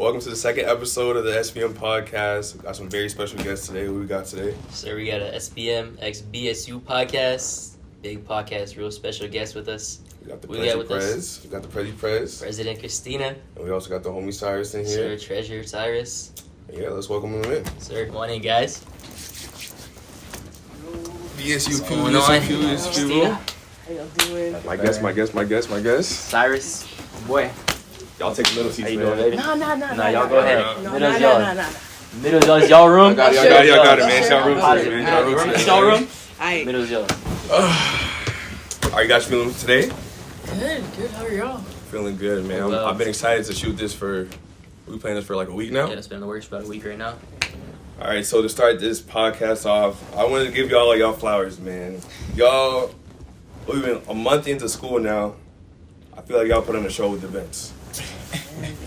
Welcome to the second episode of the SBM podcast. We got some very special guests today. Who we got today? So we got a SBM x BSU podcast. Big podcast, real special guest with us. We got the Prez. We got the Prez. President Christina. And we also got the homie Cyrus in here. Sir Treasurer Cyrus. Yeah, let's welcome him in. Sir, come on in, guys. BSU What's going on? Christina. How y'all doing? My guest. Cyrus, boy. Y'all take the middle seats, How you man. doing, baby? Nah, y'all go ahead. No, Middle's yours. Middle's yours. Y'all Y'all room. got it, man. It's y'all room today, man. It's y'all room. Aight. Middle's yours. How you guys feeling today? Good. How are y'all? Feeling good, man. Well, I've been excited to shoot this we playing this for like a week now. Yeah, it's been in the works for about a week right now. All right, so to start this podcast off, I wanted to give y'all flowers, man. Y'all, we've been a month into school now. I feel like y'all put on a show with events.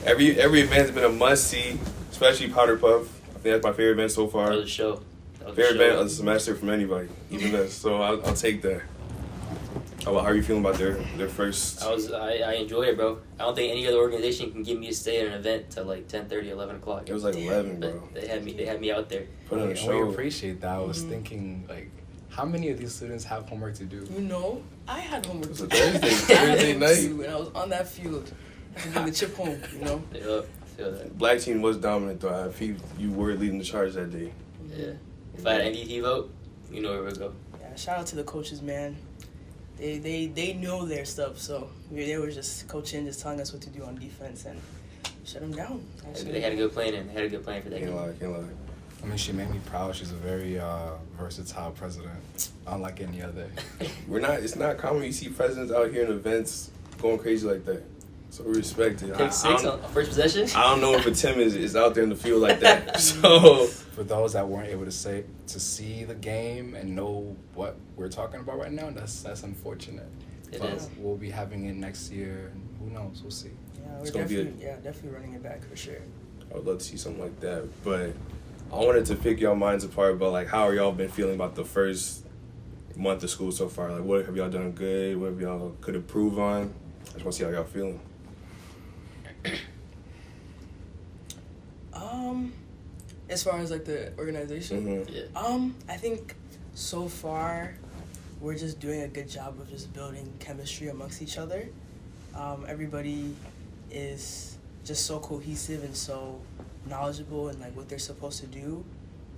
Every event's been a must-see, especially Powder Puff. I think that's my favorite event so far. That was a show. Favorite event of the semester from anybody, even this. So I'll take that. How are you feeling about their first? I enjoy it, bro. I don't think any other organization can get me to stay at an event till like 10:30, 11 o'clock. It was like 11, bro. But they had me out there. Put on a We show. appreciate that. I was thinking, like, how many of these students have homework to do? You know, I had homework. It was a to do. Thursday night. And I was on that field. I had to bring the chip home, you know? Yup, I feel that. Black team was dominant though. I feel you were leading the charge that day. Yeah. If I had an NDT vote, you know where we'd go. Yeah, shout out to the coaches, man. They know their stuff, so they were just coaching, just telling us what to do on defense and shut them down. They had a good plan and they had a good plan for that Can't game. lie. I mean, she made me proud. She's a very versatile president, unlike any other. It's not common you see presidents out here in events going crazy like that. So we respect it. Pick six on first possession? I don't know if a Tim is out there in the field like that. So For those that weren't able to see the game and know what we're talking about right now, that's unfortunate. It But is. We'll be having it next year, and who knows? We'll see. Yeah, we're It's gonna be definitely running it back for sure. I would love to see something like that. But I wanted to pick y'all minds apart about like how are y'all been feeling about the first month of school so far? Like what have y'all done good? What have y'all could improve on? I just want to see how y'all feeling. As far as like the organization, Mm-hmm. Yeah. I think so far we're just doing a good job of just building chemistry amongst each other. Everybody is just so cohesive and so knowledgeable in like what they're supposed to do.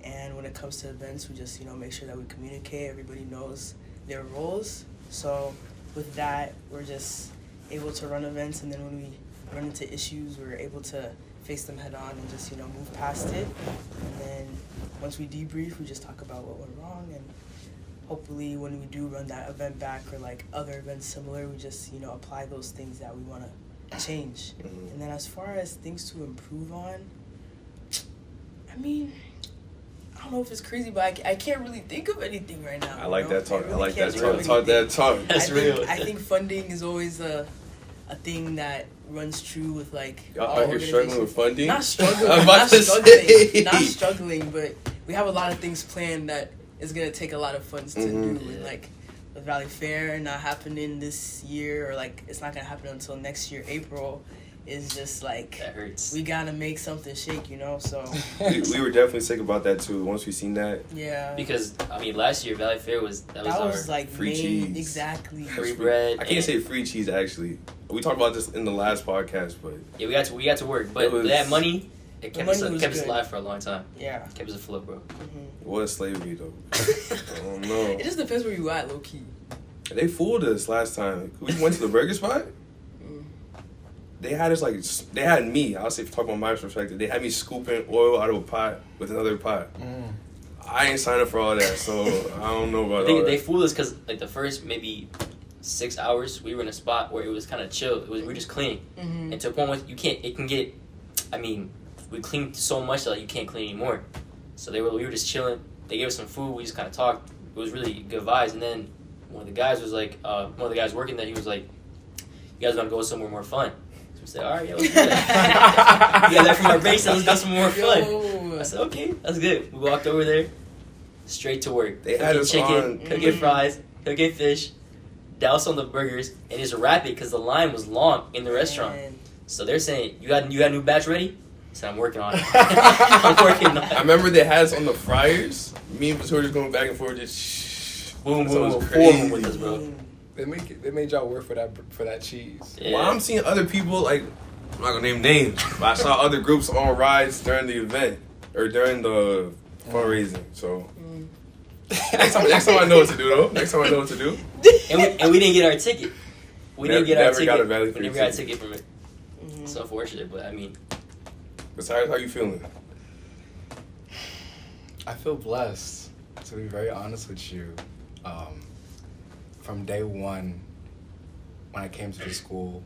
And when it comes to events, we just, make sure that we communicate. Everybody knows their roles. So with that, we're just able to run events, and then when we run into issues, we're able to face them head on and just, move past it. And then once we debrief, we just talk about what went wrong, and hopefully when we do run that event back or like other events similar, we just, apply those things that we want to change. Mm-hmm. And then as far as things to improve on, I mean, I don't know if it's crazy, but I can't really think of anything right now. I like that talk. really I like can't that think talk. of Talk that anything. talk. That's I real. think, I think funding is always a thing that runs true with like Y'all all out here struggling with funding? Not struggling, I'm about not to struggling, say. not struggling, but we have a lot of things planned that is gonna take a lot of funds to Mhm. do, and like the Valley Fair not happening this year, or like it's not gonna happen until next year April, is just like That hurts. we gotta make something shake, So we were definitely sick about that too. Once we seen that, yeah, Because, last year, Valley Fair was that our was like free main, cheese. exactly. free bread. I can't say free cheese actually. We talked about this in the last podcast, but Yeah, we got to work. But It was- that money, it kept us money was kept us good. alive for a long time. Yeah. Kept us afloat, bro. Mm-hmm. it was slavery though. I don't know. It just depends where you at, low key. They fooled us last time. We went to the burger spot. Mm. They had us they had me. I'll say, talk about my perspective. They had me scooping oil out of a pot with another pot. I ain't signed up for all that, so I don't know about I think all they that. fooled us because the first maybe 6 hours we were in a spot where it was kind of chill. We were just cleaning, Mm-hmm. and to a point where it can get. We cleaned so much that you can't clean anymore. So we were just chilling. They gave us some food. We just kind of talked. It was really good vibes. And then one of the guys was like, one of the guys working there, he was like, "You guys want to go somewhere more fun?" So we said, "All right, yeah, let's do that." We got that from our base, so let's go some more fun. I said, "Okay, that's good." We walked over there, straight to work. They had us chicken, on- cook it fries, cook it fish, douse on the burgers, and just wrap it because the line was long in the restaurant. Man. So they're saying, "You got a new batch ready?" So I'm working on it. I'm working on it. I remember they had us on the fryers. Me and Batur just going back and forth, just Boom, That was boom, crazy. boom with us, bro. They made y'all work for that cheese. Yeah. Well, I'm seeing other people, like, I'm not gonna name names, but I saw other groups on rides during the event or during the fundraising. So next time I know what to do, though. Next time I know what to do. And we didn't get our ticket. We didn't get our Never ticket. got a valid We never free got a ticket. ticket from it. It's unfortunate, but I mean, Besides, how you feeling? I feel blessed, to be very honest with you. From day one, when I came to the school,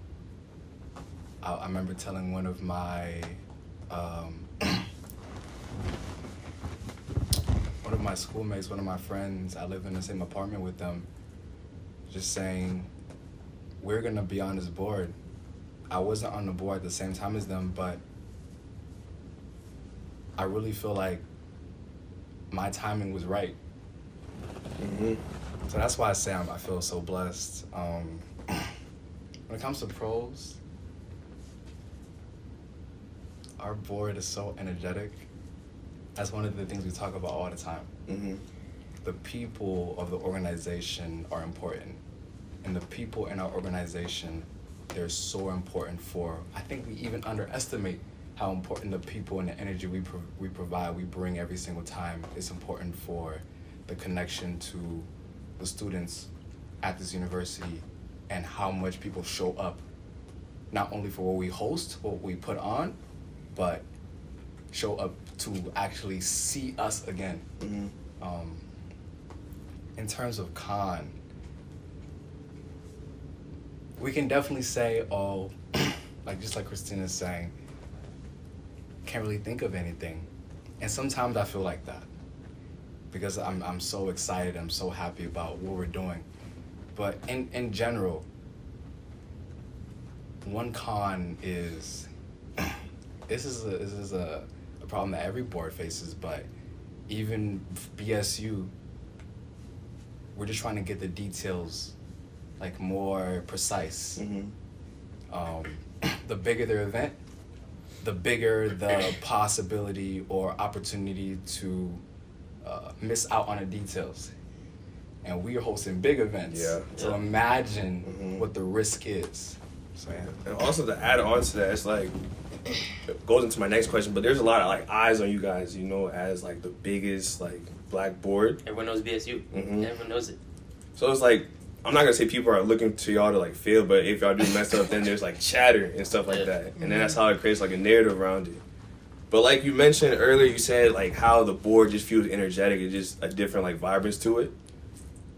I remember telling one of my schoolmates, one of my friends, I live in the same apartment with them, just saying, we're gonna be on this board. I wasn't on the board at the same time as them, but I really feel like my timing was right. Mm-hmm. So that's why I say I feel so blessed. When it comes to pros, our board is so energetic. That's one of the things we talk about all the time. Mm-hmm. The people of the organization are important. And the people in our organization, they're so important for, I think we even underestimate how important the people and the energy we provide, we bring every single time is important for the connection to the students at this university and how much people show up, not only for what we host, what we put on, but show up to actually see us again. Mm-hmm. In terms of con, we can definitely say, oh, like just like Christina's saying, can't really think of anything. And sometimes I feel like that because I'm so excited, I'm so happy about what we're doing. But in general, one con is this is a problem that every board faces, but even BSU, we're just trying to get the details like more precise. Mm-hmm. The bigger the event, the bigger the possibility or opportunity to miss out on the details. And we are hosting big events. Yeah. So imagine what the risk is. So Man. And also to add on to that, it's like it goes into my next question, but there's a lot of like eyes on you guys, you know, as like the biggest like black board. everyone knows BSU. Mhm. Everyone knows it. So it's like I'm not gonna say people are looking to y'all to like fail, but if y'all do mess up, then there's like chatter and stuff like that, and then that's how it creates like a narrative around it. But like you mentioned earlier, you said like how the board just feels energetic, it's just a different like vibrance to it.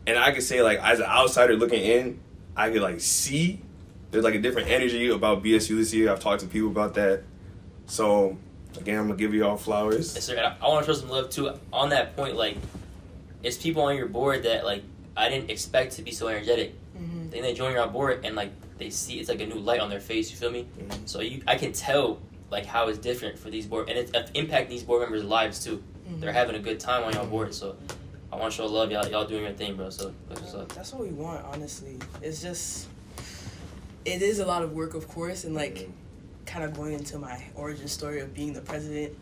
And I could say like as an outsider looking in, I could like see there's like a different energy about BSU this year. I've talked to people about that. So again, I'm gonna give you all flowers. Yes, sir. And I want to show some love too. On that point, like, it's people on your board that like I didn't expect to be so energetic. Mm-hmm. Then they join your board and like they see it's like a new light on their face. You feel me? Mhm. So I can tell like how it's different for these board and it's impacting these board members' lives too. Mm-hmm. They're having a good time on your board. So I want to show love, y'all doing your thing, bro. So that's what's up. That's what we want, honestly. It's just, it is a lot of work, of course, and like, kind of going into my origin story of being the president.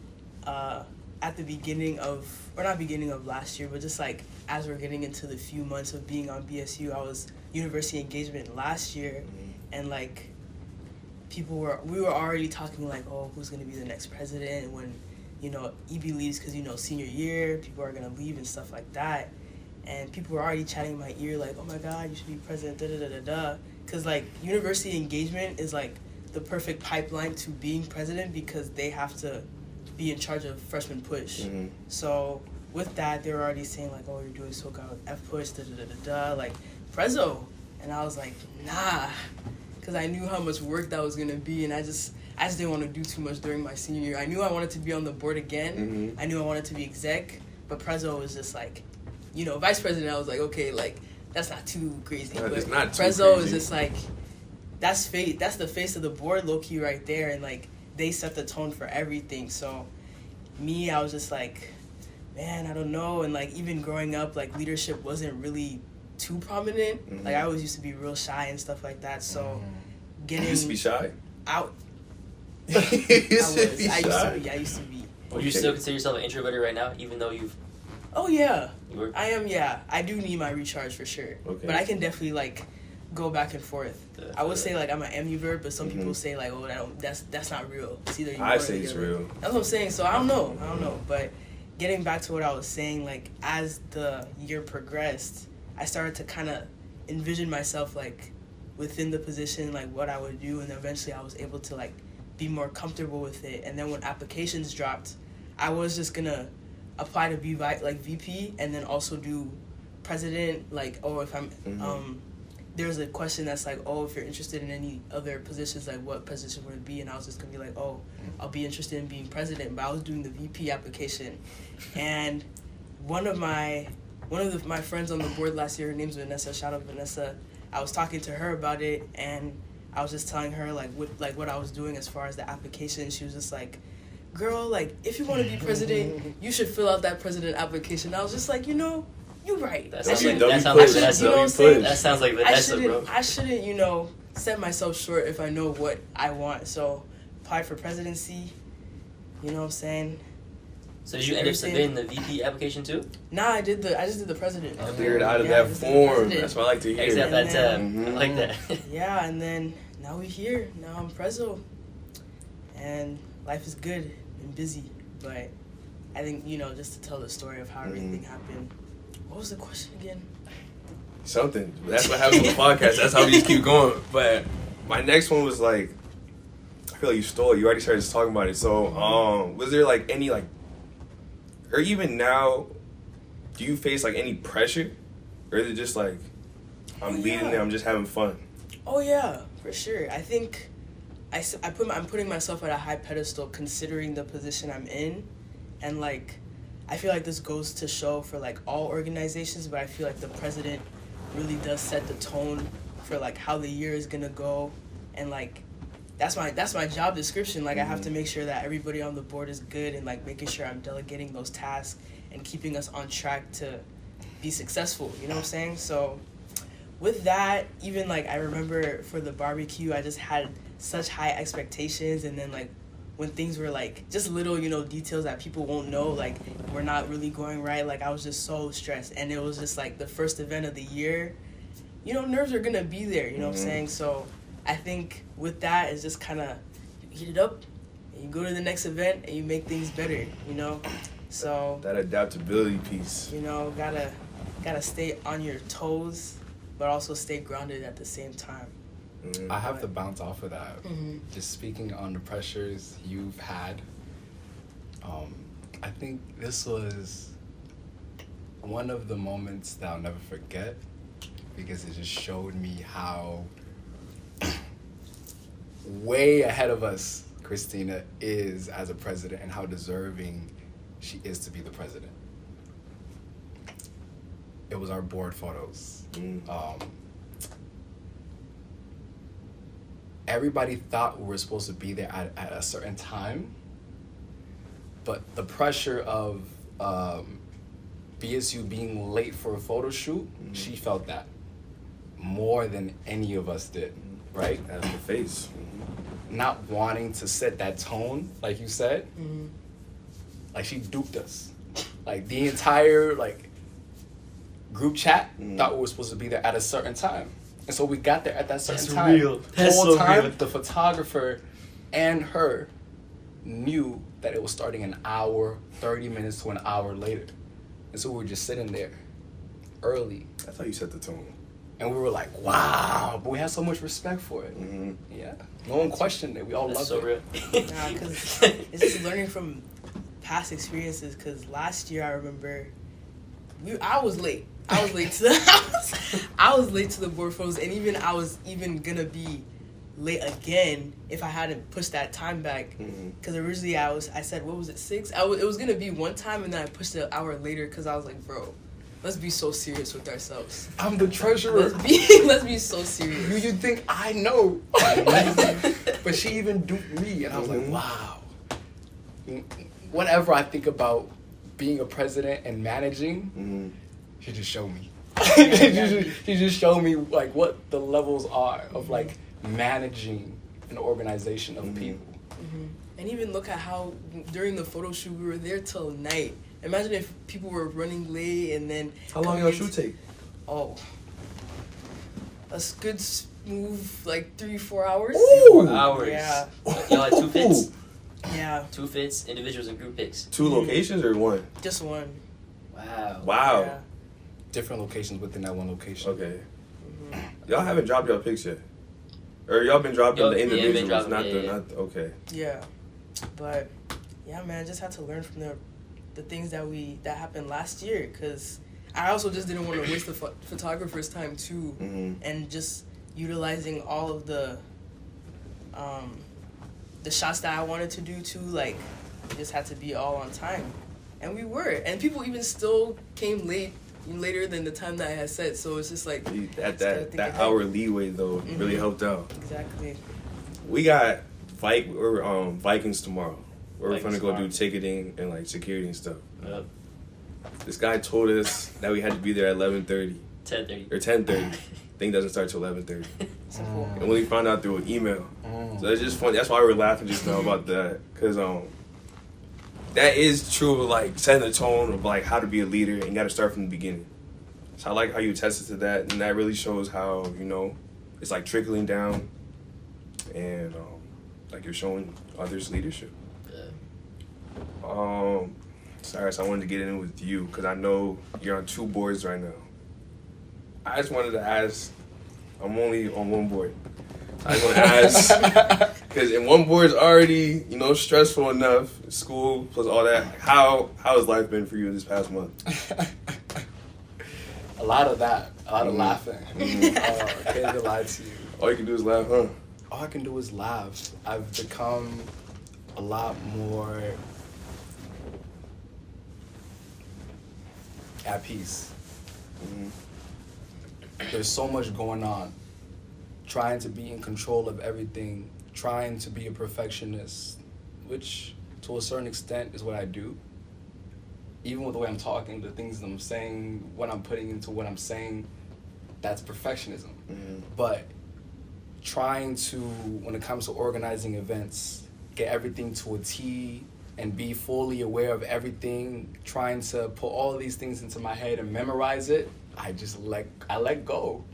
At the beginning of, or not beginning of last year, but just like as we're getting into the few months of being on BSU, I was university engagement last year, and like, we were already talking like, oh, who's gonna be the next president when, you know, EB leaves because, you know, senior year, people are gonna leave and stuff like that. And people were already chatting in my ear like, oh my God, you should be president, da-da-da-da-da. Because, like, university engagement is, like, the perfect pipeline to being president because they have to be in charge of freshman push. Mm-hmm. So, with that, they were already saying, like, oh, you're doing so good with F push, da-da-da-da-da, like, Prezzo. And I was like, nah. Because I knew how much work that was going to be, and I just didn't want to do too much during my senior year. I knew I wanted to be on the board again. Mm-hmm. I knew I wanted to be exec, but Prezzo was just like, you know, vice president, I was like, okay, like, that's not too crazy. No, but it's not too Prezzo is crazy. just like, that's the face of the board, low-key right there, and like, they set the tone for everything. So, me, I was just like, man, I don't know. And like, even growing up, like, leadership wasn't really too prominent. Mm-hmm. Like, I always used to be real shy and stuff like that. So, You getting used to be shy. out, I used to be. Would you still consider yourself an introverted right now, even though you've? Oh yeah, You were. I am. Yeah, I do need my recharge for sure. Okay. But I can definitely like go back and forth. I would say like I'm an ambivert, but some Mhm. people say like, oh, that's not real. It's either you. I or say the it's other. real. That's what I'm saying. So I don't know. But getting back to what I was saying, like as the year progressed, I started to kind of envision myself like within the position, like what I would do, and eventually I was able to like be more comfortable with it. And then when applications dropped, I was just gonna apply to be like VP and then also do president. Like, oh, if I'm there's a question that's like, oh, if you're interested in any other positions, like what position would it be? And I was just gonna be like, oh, I'll be interested in being president. But I was doing the VP application, and one of my friends on the board last year, her name's Vanessa. Shout out Vanessa. I was talking to her about it, and I was just telling her like what I was doing as far as the application. She was just like, girl, like if you want to be president, you should fill out that president application. I was just like, you're right. That I sounds shouldn't- like I Vanessa. shouldn't- you know what I'm saying? That sounds like I Vanessa, bro. shouldn't, set myself short if I know what I want. So apply for presidency. You know what I'm saying? So did you end up submitting the VP application too? Nah, I just did the president. Oh, Cleared out of Yeah, that just the form. president. That's what I like to hear. Except that tab. Mhm. I like that. Yeah, and then now we're here. Now I'm preso. And life is good and busy. But I think, just to tell the story of how everything happened. What was the question again? Something. That's what happens with the podcast. That's how we just keep going. But my next one was like, I feel like you stole it. You already started talking about it. So, was there like any like, or even now, do you face like any pressure, or is it just like, I'm leading it, I'm just having fun? Oh yeah, for sure. I think I'm putting myself at a high pedestal considering the position I'm in, and like I feel like this goes to show for like all organizations, but I feel like the president really does set the tone for like how the year is gonna go, and like that's my job description. Like I have to make sure that everybody on the board is good, and like making sure I'm delegating those tasks and keeping us on track to be successful. You know what I'm saying? So with that, even like I remember for the barbecue, I just had such high expectations, and then like when things were like just little, details that people won't know, like we're not really going right, like I was just so stressed, and it was just like the first event of the year. Nerves are gonna be there, you know what I'm saying? So I think with that, it's just kind of you heat it up, and you go to the next event, and you make things better, So That adaptability piece. gotta stay on your toes, but also stay grounded at the same time. I have to bounce off of that. Mhm. Just speaking on the pressures you've had, I think this was one of the moments that I'll never forget, because it just showed me how way ahead of us Christina is as a president, and how deserving she is to be the president. It was our board photos. Everybody thought we were supposed to be there at a certain time, but the pressure of BSU being late for a photo shoot, she felt that more than any of us did, right? That's the face. Not wanting to set that tone, like you said, like she duped us. Like the entire group chat thought we were supposed to be there at a certain time. And so we got there at that certain That's time. real. The That's whole so time, real. the photographer and her knew that it was starting an hour, 30 minutes to an hour later. And so we were just sitting there early. That's how you set the tone. And we were like, wow. But we had so much respect for it. Yeah. No one questioned it. We all That's loved so it. real. Nah, because it's just learning from past experiences. Because last year I remember I was late. I was late to the house. I was late to the board photos, and I was gonna be late again if I hadn't pushed that time back. Because originally I said, what was it, 6? It was gonna be one time, and then I pushed it an hour later because I was like, bro, let's be so serious with ourselves. I'm the treasurer. Let's be so serious. You think I know. But she even duped me, and I was like, wow. Whenever I think about being a president and managing, she just showed me. She just showed me what the levels are of managing an organization of people. And even look at how during the photo shoot we were there till night. Imagine if people were running late and then. How long y'all shoot take? Oh, a good smooth like 3-4 hours. Ooh. 4 hours. Yeah. Y'all had 2 fits. Yeah. 2 fits, individuals and group picks. 2 locations or 1? Just one. Wow. Wow. Yeah. Different locations within that one location. Okay. Y'all haven't dropped y'all picks yet, or y'all been dropping the individuals, dropping, not yeah. not okay. Yeah, but yeah, man, I just had to learn from the things that happened last year, because I also just didn't want to waste the photographer's time too, and just utilizing all of the shots that I wanted to do too. Like, it just had to be all on time, and we were, and people even still came later than the time that I had set. So it's just like That hour leeway though really helped out. Exactly. We got Vikings tomorrow. We're gonna go do ticketing and like security and stuff. Yep. This guy told us that we had to be there at 11:30 10:30 or 10:30. Thing doesn't start till 11:30. Simple. And we found out through an email. So it's just funny. That's why we were laughing just now about that, because that is true of like setting the tone of like how to be a leader, and you got to start from the beginning. So I like how you attested to that, and that really shows how it's like trickling down, and like you're showing others leadership. Yeah. Cyrus, I wanted to get in with you because I know you're on 2 boards right now. I just wanted to ask. I'm only on 1 board. I just want to ask, because in 1 board is already, stressful enough, school plus all that. How has life been for you this past month? A lot of that. A lot of laughing. I can't even lie to you. All you can do is laugh, huh? All I can do is laugh. I've become a lot more at peace. There's so much going on. Trying to be in control of everything, trying to be a perfectionist, which to a certain extent is what I do. Even with the way I'm talking, the things I'm saying, what I'm putting into what I'm saying, that's perfectionism. But trying to, when it comes to organizing events, get everything to a T and be fully aware of everything, trying to put all these things into my head and memorize it, I let go.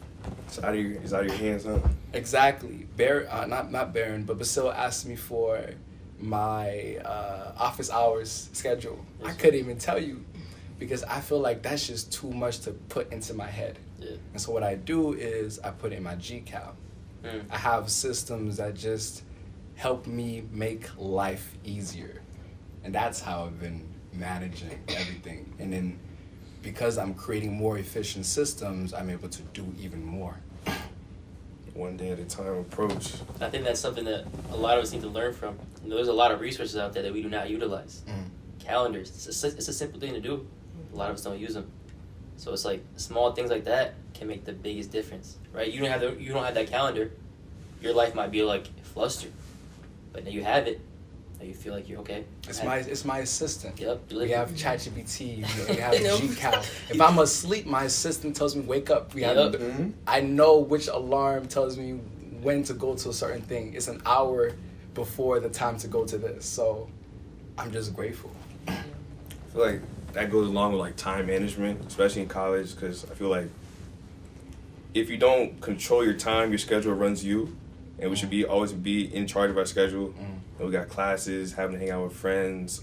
It's out of your hands, huh? Exactly. Not Baron, but Basil asked me for my office hours schedule. I couldn't even tell you because I feel like that's just too much to put into my head. Yeah. And so what I do is I put in my GCal. I have systems that just help me make life easier. And that's how I've been managing everything. And then because I'm creating more efficient systems, I'm able to do even more. One day at a time approach. I think that's something that a lot of us need to learn from. There's a lot of resources out there that we do not utilize. Calendars. It's a simple thing to do. A lot of us don't use them. So it's like small things like that can make the biggest difference, right? You don't have that calendar. Your life might be like flustered, but now you have it. Now you feel like you're okay. It's my assistant. Yep. We have ChatGPT. We have GCal. If I'm asleep, my assistant tells me wake up. I know which alarm tells me when to go to a certain thing. It's an hour before the time to go to this. So I'm just grateful. I feel like that goes along with like time management, especially in college, because I feel like if you don't control your time, your schedule runs you, and we should always be in charge of our schedule. And we got classes, having to hang out with friends,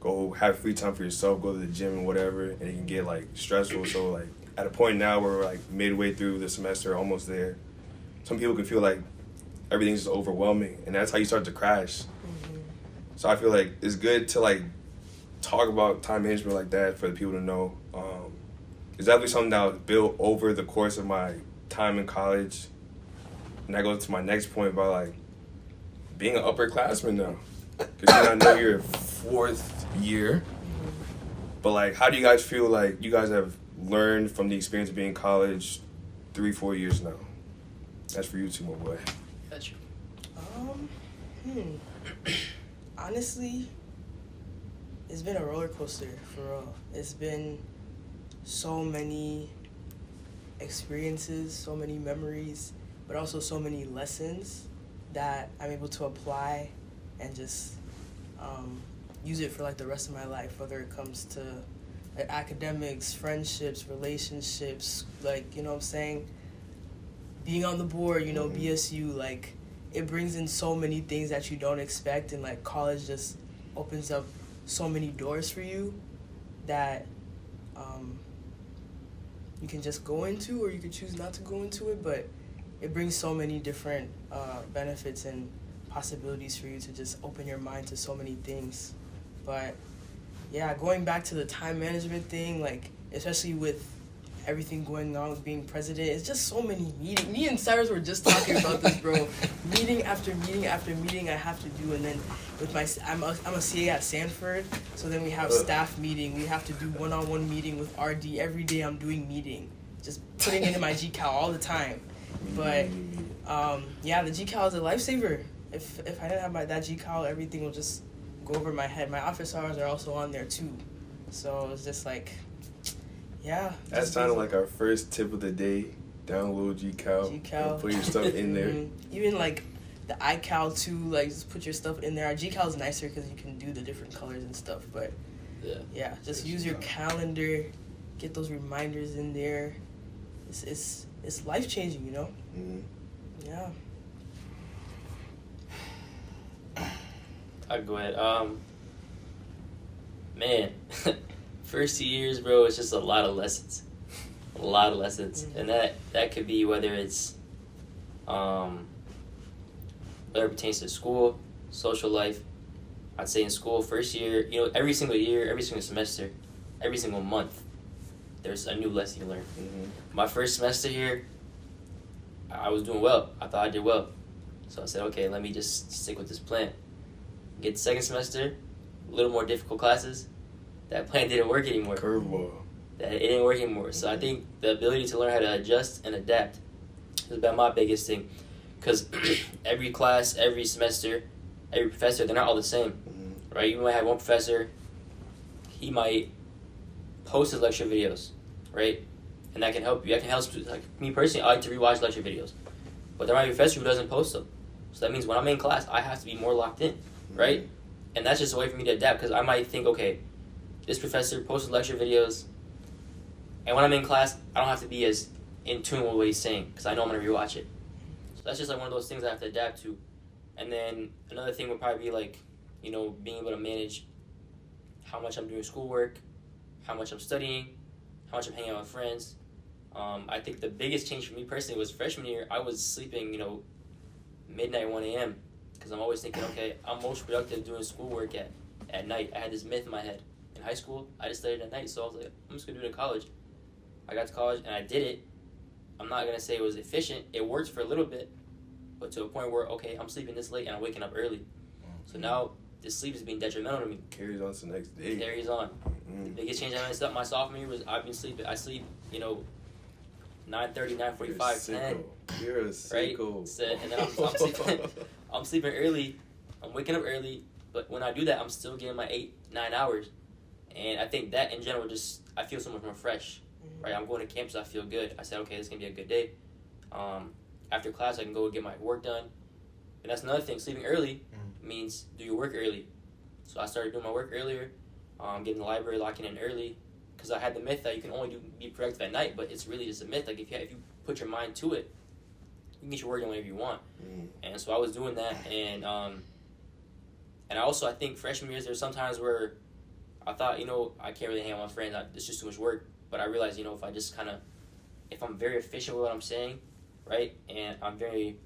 go have free time for yourself, go to the gym and whatever, and it can get like stressful. So like at a point now where we're like midway through the semester, almost there, some people can feel like everything's just overwhelming, and that's how you start to crash. So I feel like it's good to like talk about time management like that for the people to know. It's definitely something that was built over the course of my time in college. And that goes to my next point about like being an upperclassman now. Because I know you're 4th year. But like, how do you guys feel like you guys have learned from the experience of being in college 3-4 years now? That's for you too, my boy. Got you. Honestly, it's been a roller coaster for real. It's been so many experiences, so many memories, but also so many lessons. that I'm able to apply and just use it for like the rest of my life, whether it comes to like academics, friendships, relationships, like, you know what I'm saying, being on the board, you know, BSU, like, it brings in so many things that you don't expect, and like college just opens up so many doors for you that you can just go into, or you could choose not to go into it, but it brings so many different benefits and possibilities for you to just open your mind to so many things. But yeah, going back to the time management thing, like, especially with everything going on with being president, it's just so many meetings. Me and Cyrus were just talking about this, bro. Meeting after meeting after meeting I have to do, and then with I'm a CA at Sanford, so then we have staff meeting. We have to do one-on-one meeting with RD every day. I'm doing meeting, just putting it in my GCal all the time. But yeah, the GCal is a lifesaver. If I didn't have that GCal, everything will just go over my head. My office hours are also on there too, so it's just like, yeah. That sounded like our first tip of the day. Download GCal. And put your stuff in there. Even like the iCal too, like just put your stuff in there. Our GCal is nicer because you can do the different colors and stuff, but yeah, just use your calendar, get those reminders in there. It's life changing, you know. Yeah. I'll go ahead. Man, first 2 years, bro, it's just a lot of lessons. And that could be whether it's whether it pertains to school, social life. I'd say in school, first year, you know, every single year, every single semester, every single month, there's a new lesson you learn. My first semester here, I was doing well. I thought I did well. So I said, okay, let me just stick with this plan. Get the second semester, a little more difficult classes. That plan didn't work anymore. Curveball. It didn't work anymore. So I think the ability to learn how to adjust and adapt has been my biggest thing. Because every class, every semester, every professor, they're not all the same. Right? You might have one professor, he might post his lecture videos, right? And that can help you. That can help, like me personally, I like to rewatch lecture videos. But there might be a professor who doesn't post them. So that means when I'm in class, I have to be more locked in, right? And that's just a way for me to adapt, because I might think, okay, this professor posted lecture videos, and when I'm in class, I don't have to be as in tune with what he's saying, because I know I'm going to rewatch it. So that's just like one of those things I have to adapt to. And then another thing would probably be like, you know, being able to manage how much I'm doing schoolwork, how much I'm studying, how much I'm hanging out with friends. I think the biggest change for me personally was freshman year. I was sleeping, you know, midnight, 1 a.m. because I'm always thinking, okay, I'm most productive doing schoolwork at night. I had this myth in my head. In high school, I just studied at night, so I was like, I'm just going to do it in college. I got to college, and I did it. I'm not going to say it was efficient. It worked for a little bit, but to a point where, okay, I'm sleeping this late, and I'm waking up early. So now this sleep is being detrimental to me. Carries on to the next day. Carries on. The biggest change I messed up my sophomore year was I sleep, you know, 9:30, 9:45, 10. You're a sicko. Right? So, and then I'm sleeping early. I'm waking up early, but when I do that, I'm still getting my 8-9 hours. And I think that in general, I feel so much more fresh. Right? I'm going to campus, I feel good. I said, okay, this is going to be a good day. After class, I can go get my work done. And that's another thing. Sleeping early means do your work early. So I started doing my work earlier, getting in the library, locking in early. Because I had the myth that you can only be productive at night, but it's really just a myth. Like if you put your mind to it, you can get your work done whenever you want. And so I was doing that, and I think freshman years there's sometimes where I thought, you know, I can't really hang out with my friends. It's just too much work. But I realized, you know, if I'm very efficient with what I'm saying, right, and I'm very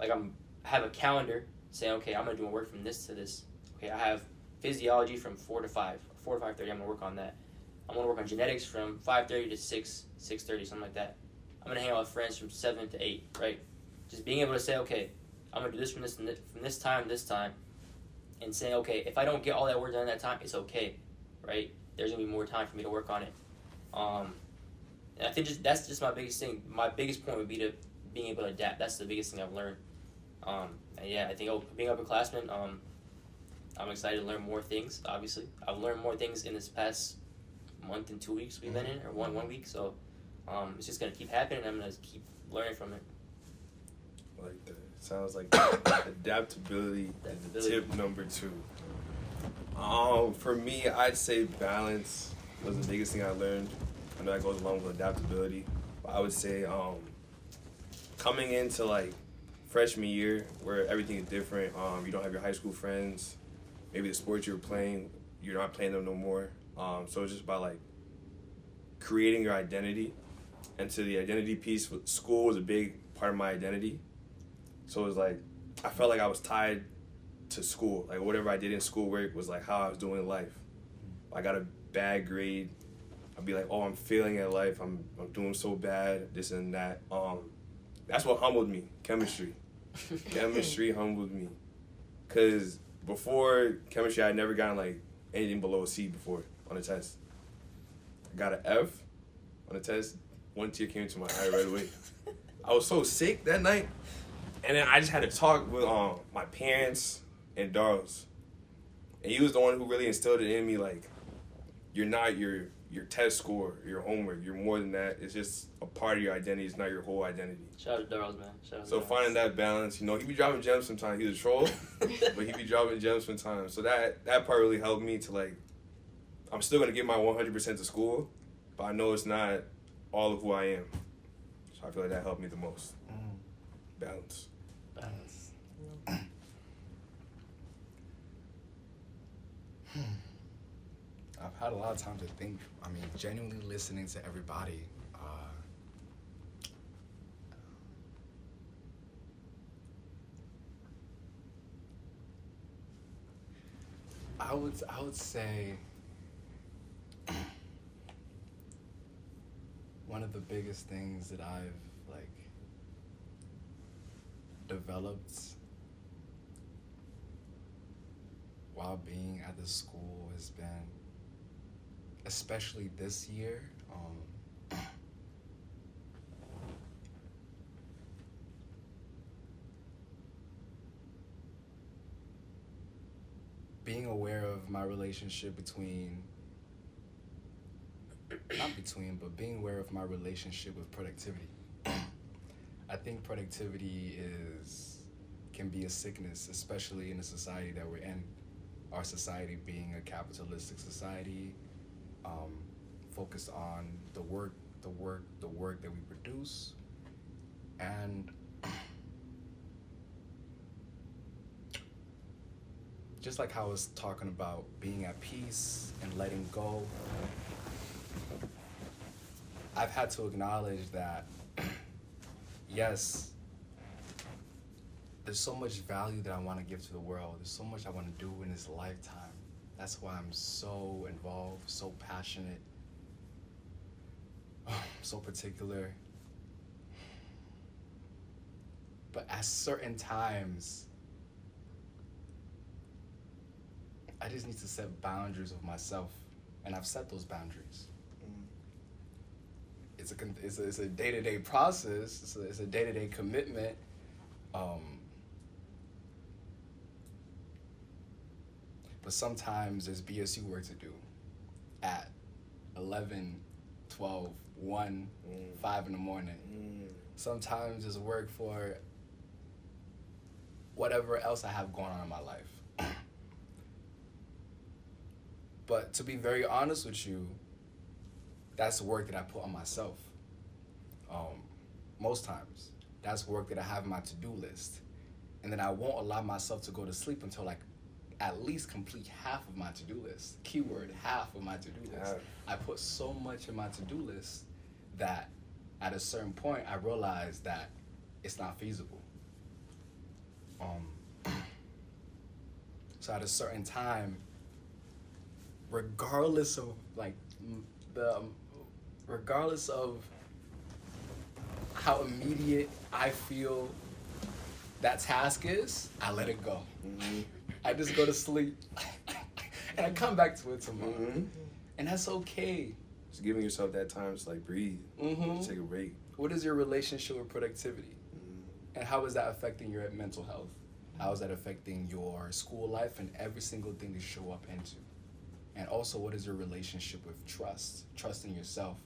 I have a calendar saying, okay, I'm gonna do my work from this to this. Okay, I have physiology from 4 to 5. 4 to 5:30, I'm gonna work on that. I'm gonna work on genetics from 5:30 to 6:30, something like that. I'm gonna hang out with friends from 7 to 8, right? Just being able to say, okay, I'm gonna do this from this time to this time, and saying, okay, if I don't get all that work done in that time, it's okay, right? There's gonna be more time for me to work on it. And I think that's just my biggest thing. My biggest point would be to being able to adapt. That's the biggest thing I've learned. And yeah, I think being upperclassman, I'm excited to learn more things, obviously. I've learned more things in this past month and 2 weeks we've been in, or one week. So it's just going to keep happening, and I'm going to keep learning from it. Like that. Sounds like adaptability is tip number 2. For me, I'd say balance was the biggest thing I learned. I know that goes along with adaptability. But I would say coming into like freshman year where everything is different, you don't have your high school friends, maybe the sports you were playing, you're not playing them no more. So it's just about like creating your identity. And to the identity piece, school was a big part of my identity. So it was like, I felt like I was tied to school. Like whatever I did in schoolwork was like how I was doing in life. I got a bad grade, I'd be like, oh, I'm failing at life. I'm doing so bad, this and that. That's what humbled me, chemistry. Chemistry humbled me. Because before chemistry, I had never gotten like anything below a C before on a test. I got an F on a test. One tear came to my eye right away. I was so sick that night. And then I just had to talk with my parents and Darls. And he was the one who really instilled it in me, like, you're not your test score, your homework. You're more than that. It's just a part of your identity. It's not your whole identity. Shout out to Darls, man. Shout out So to Darls. finding that balance, you know, he be dropping gems sometimes. He's a troll, but he be dropping gems sometimes. So that part really helped me to, like, I'm still going to give my 100% to school, but I know it's not all of who I am. So I feel like that helped me the most. Balance. Balance. I've had a lot of time to think. I mean, genuinely listening to everybody. I would say one of the biggest things that I've like developed while being at the school has been, especially this year, being aware of my relationship but being aware of my relationship with productivity. I think productivity can be a sickness, especially in the society that we're in. Our society being a capitalistic society, focused on the work that we produce, and just like how I was talking about being at peace and letting go, I've had to acknowledge that, yes, there's so much value that I want to give to the world. There's so much I want to do in this lifetime. That's why I'm so involved, so passionate, so particular. But at certain times, I just need to set boundaries of myself, and I've set those boundaries. It's a day-to-day process. It's a day-to-day commitment. But sometimes there's BSU work to do at 11, 12, 1, 5 in the morning. Sometimes there's work for whatever else I have going on in my life. But to be very honest with you, that's work that I put on myself. Most times, that's work that I have on my to-do list. And then I won't allow myself to go to sleep until like at least complete half of my to-do list. Keyword, half of my to-do list. I put so much in my to-do list that at a certain point I realized that it's not feasible. So at a certain time, regardless of how immediate I feel that task is, I let it go. I just go to sleep and I come back to it tomorrow. And that's okay. Just giving yourself that time to like breathe, take a break. What is your relationship with productivity? And how is that affecting your mental health? How is that affecting your school life and every single thing you show up into? And also, what is your relationship with trusting yourself?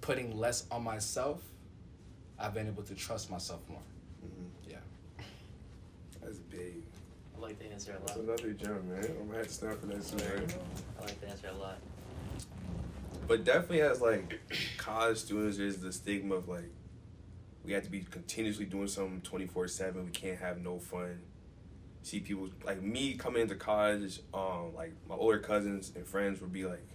Putting less on myself I've been able to trust myself more. Mm-hmm. Yeah. That's big. I like the answer a That's lot. another gem, man. I'm gonna have to snap for that soon, man. I like the answer a lot. But definitely as like college students, there's the stigma of like we have to be continuously doing something 24/7. We can't have no fun. See people like me coming into college, like my older cousins and friends would be like,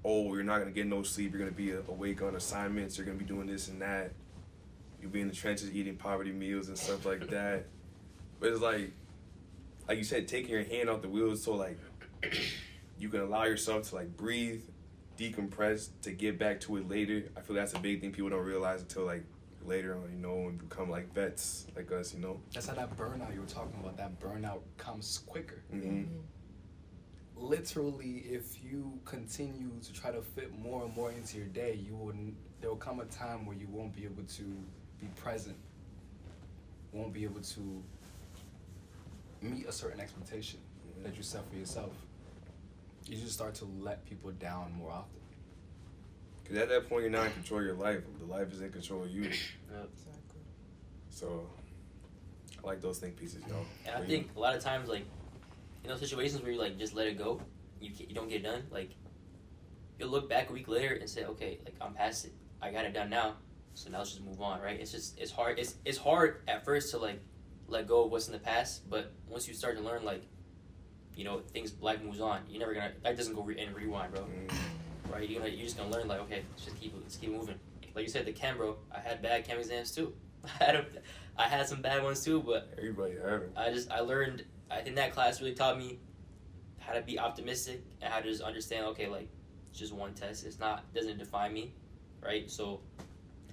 "Oh, you're not gonna get no sleep. You're gonna be awake on assignments. You're gonna be doing this and that. You'll be in the trenches eating poverty meals and stuff like that." But it's like you said, taking your hand off the wheel so like you can allow yourself to like breathe, decompress, to get back to it later. I feel that's a big thing people don't realize until like later on, you know, and become like vets like us, you know. That's how that burnout you were talking about, that burnout comes quicker. Mm-hmm. Literally, if you continue to try to fit more and more into your day, there will come a time where you won't be able to be present, won't be able to meet a certain expectation that you set for yourself. You just start to let people down more often. Because at that point, you're not in control of your life. The life is in control of you. Yep. Exactly. So, I like those think pieces, yo. And I think a lot of times, like, in those situations where you, like, just let it go, you don't get it done, like, you'll look back a week later and say, okay, like, I'm past it. I got it done now, so now let's just move on, right? It's hard. It's hard at first to, like, let go of what's in the past, but once you start to learn, like, you know, life moves on. You're never gonna, that doesn't go in rewind, bro. Right? You're just gonna learn, like, okay, let's keep moving. Like you said, the chem, bro, I had bad chem exams too. I had some bad ones too, but Everybody had them. I learned, I think that class really taught me how to be optimistic and how to just understand, okay, like, it's just one test. Doesn't define me, right? So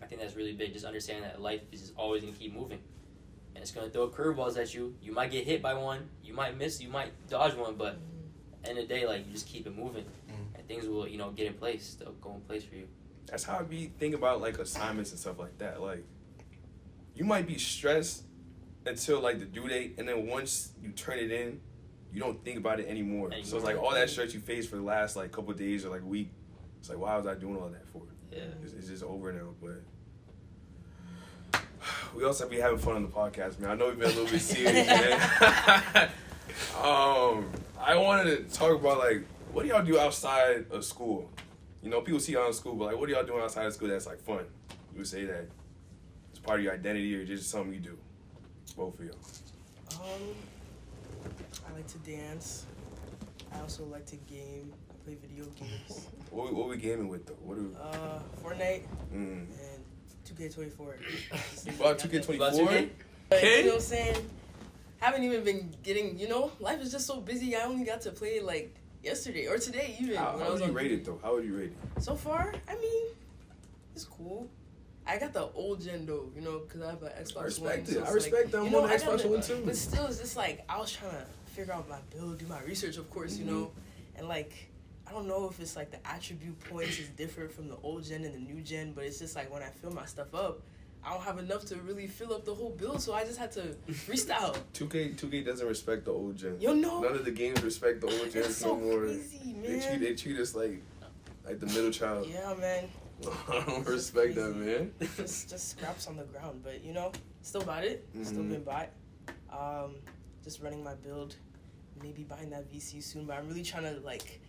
I think that's really big, just understanding that life is just always gonna keep moving. And it's gonna throw curveballs at you. You might get hit by one, you might miss, you might dodge one, but at the end of the day, like, you just keep it moving. And things will, you know, get in place. They'll go in place for you. That's how I be thinking about like assignments and stuff like that. Like, you might be stressed until like the due date, and then once you turn it in, you don't think about it anymore. So it's like all that stress you faced for the last like couple of days or like week. It's like, why was I doing all that for? Yeah. It's just over now. But we also be having fun on the podcast, man. I know we've been a little bit serious, man. I wanted to talk about like, what do y'all do outside of school? You know, people see y'all in school, but like, what are y'all doing outside of school that's like fun? You would say that it's part of your identity or just something you do? Both of y'all. I like to dance. I also like to game. I play video games. What we gaming with though? What do? Fortnite Mm. and 2K24. You bought 2K24? You bought 2K? But, you know what I'm saying? Haven't even been getting, you know, life is just so busy. I only got to play it like yesterday or today even. How would you rate it though? How would you rate it? So far, I mean, it's cool. I got the old gen though, you know, because I have an Xbox One. I respect it. So I it's respect like, that. I'm you know, on I Xbox gotta- One too. But still, it's just like I was trying to figure out my build, do my research, of course, you know, and like I don't know if it's like the attribute points is different from the old gen and the new gen, but it's just like when I fill my stuff up, I don't have enough to really fill up the whole build, so I just had to freestyle. 2K doesn't respect the old gen. You know, None of the games respect the old gen it's so no more. crazy, man. They treat us like the middle child. Yeah, man. I don't respect that, man. just scraps on the ground, but you know, still bought it. Still been bought. Just running my build. Maybe buying that VC soon, but I'm really trying to like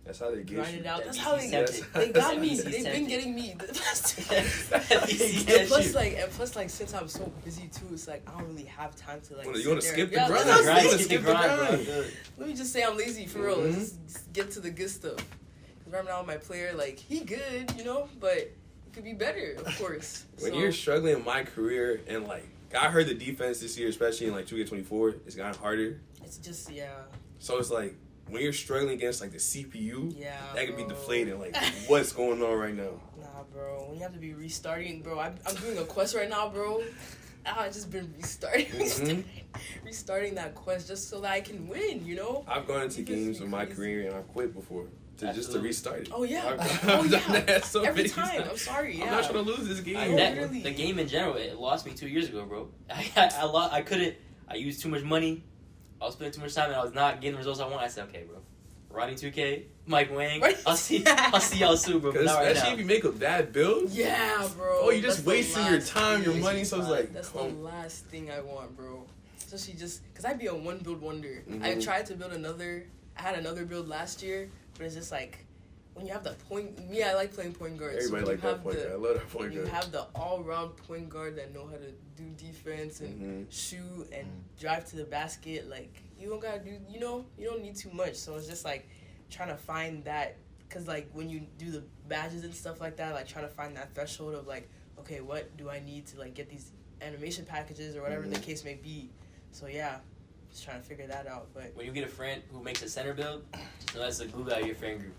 That's how they get grind you. it out. That That's VC how they tempted. they got me. That VC They've been tempted. getting me. The past VC and plus, like since I'm so busy too, it's like I don't really have time to like. You want to sit skip the there. grind? Yeah, You wanna Skip skip the the grind, grind? bro. let me just say I'm lazy for real. Let's just get to the good stuff. 'Cause right now my player, like he good, you know, but it could be better, of course. When So- you're struggling in my career and like I heard the defense this year, especially in like 2K24, it's gotten harder. it's just yeah. So it's like when you're struggling against like the CPU, Yeah, that could be bro. deflating. Like what's going on right now? Nah, bro. When you have to be restarting, bro. I'm doing a quest right now, bro. I just been restarting that quest just so that I can win. You know. I've gone into You can games be in my crazy. career and I've quit before just to Absolutely. restart it. Oh yeah. I've done that so Every many time. times. I'm sorry. Yeah. I'm not trying to lose this game. literally- The game in general, it lost me 2 years ago, bro. I couldn't. I used too much money. I was spending too much time, and I was not getting the results I want. I said, okay, bro, Ronnie 2K, Mike Wang. Right. I'll see y'all soon, bro. But Cause not right especially now. if you make a bad build. Yeah, bro. Oh, you're just That's the wasting your last time, your thing. money. So it's like, That's the last thing I want, bro. Especially just because I'd be a one build wonder. I Mhm. tried to build another. I had another build last year, but it's just like when you have the point. I like playing point guard. everybody so like that point guard. I love that point You guard. have the all-round point guard that know how to do defense and shoot and drive to the basket. Like you don't gotta do. You don't need too much. So it's just like trying to find that. Cause like when you do the badges and stuff like that, like trying to find that threshold of like, okay, what do I need to like get these animation packages or whatever the case may be. So yeah, just trying to figure that out. But When you get a friend who makes a center build, just know that's the glue out of your finger.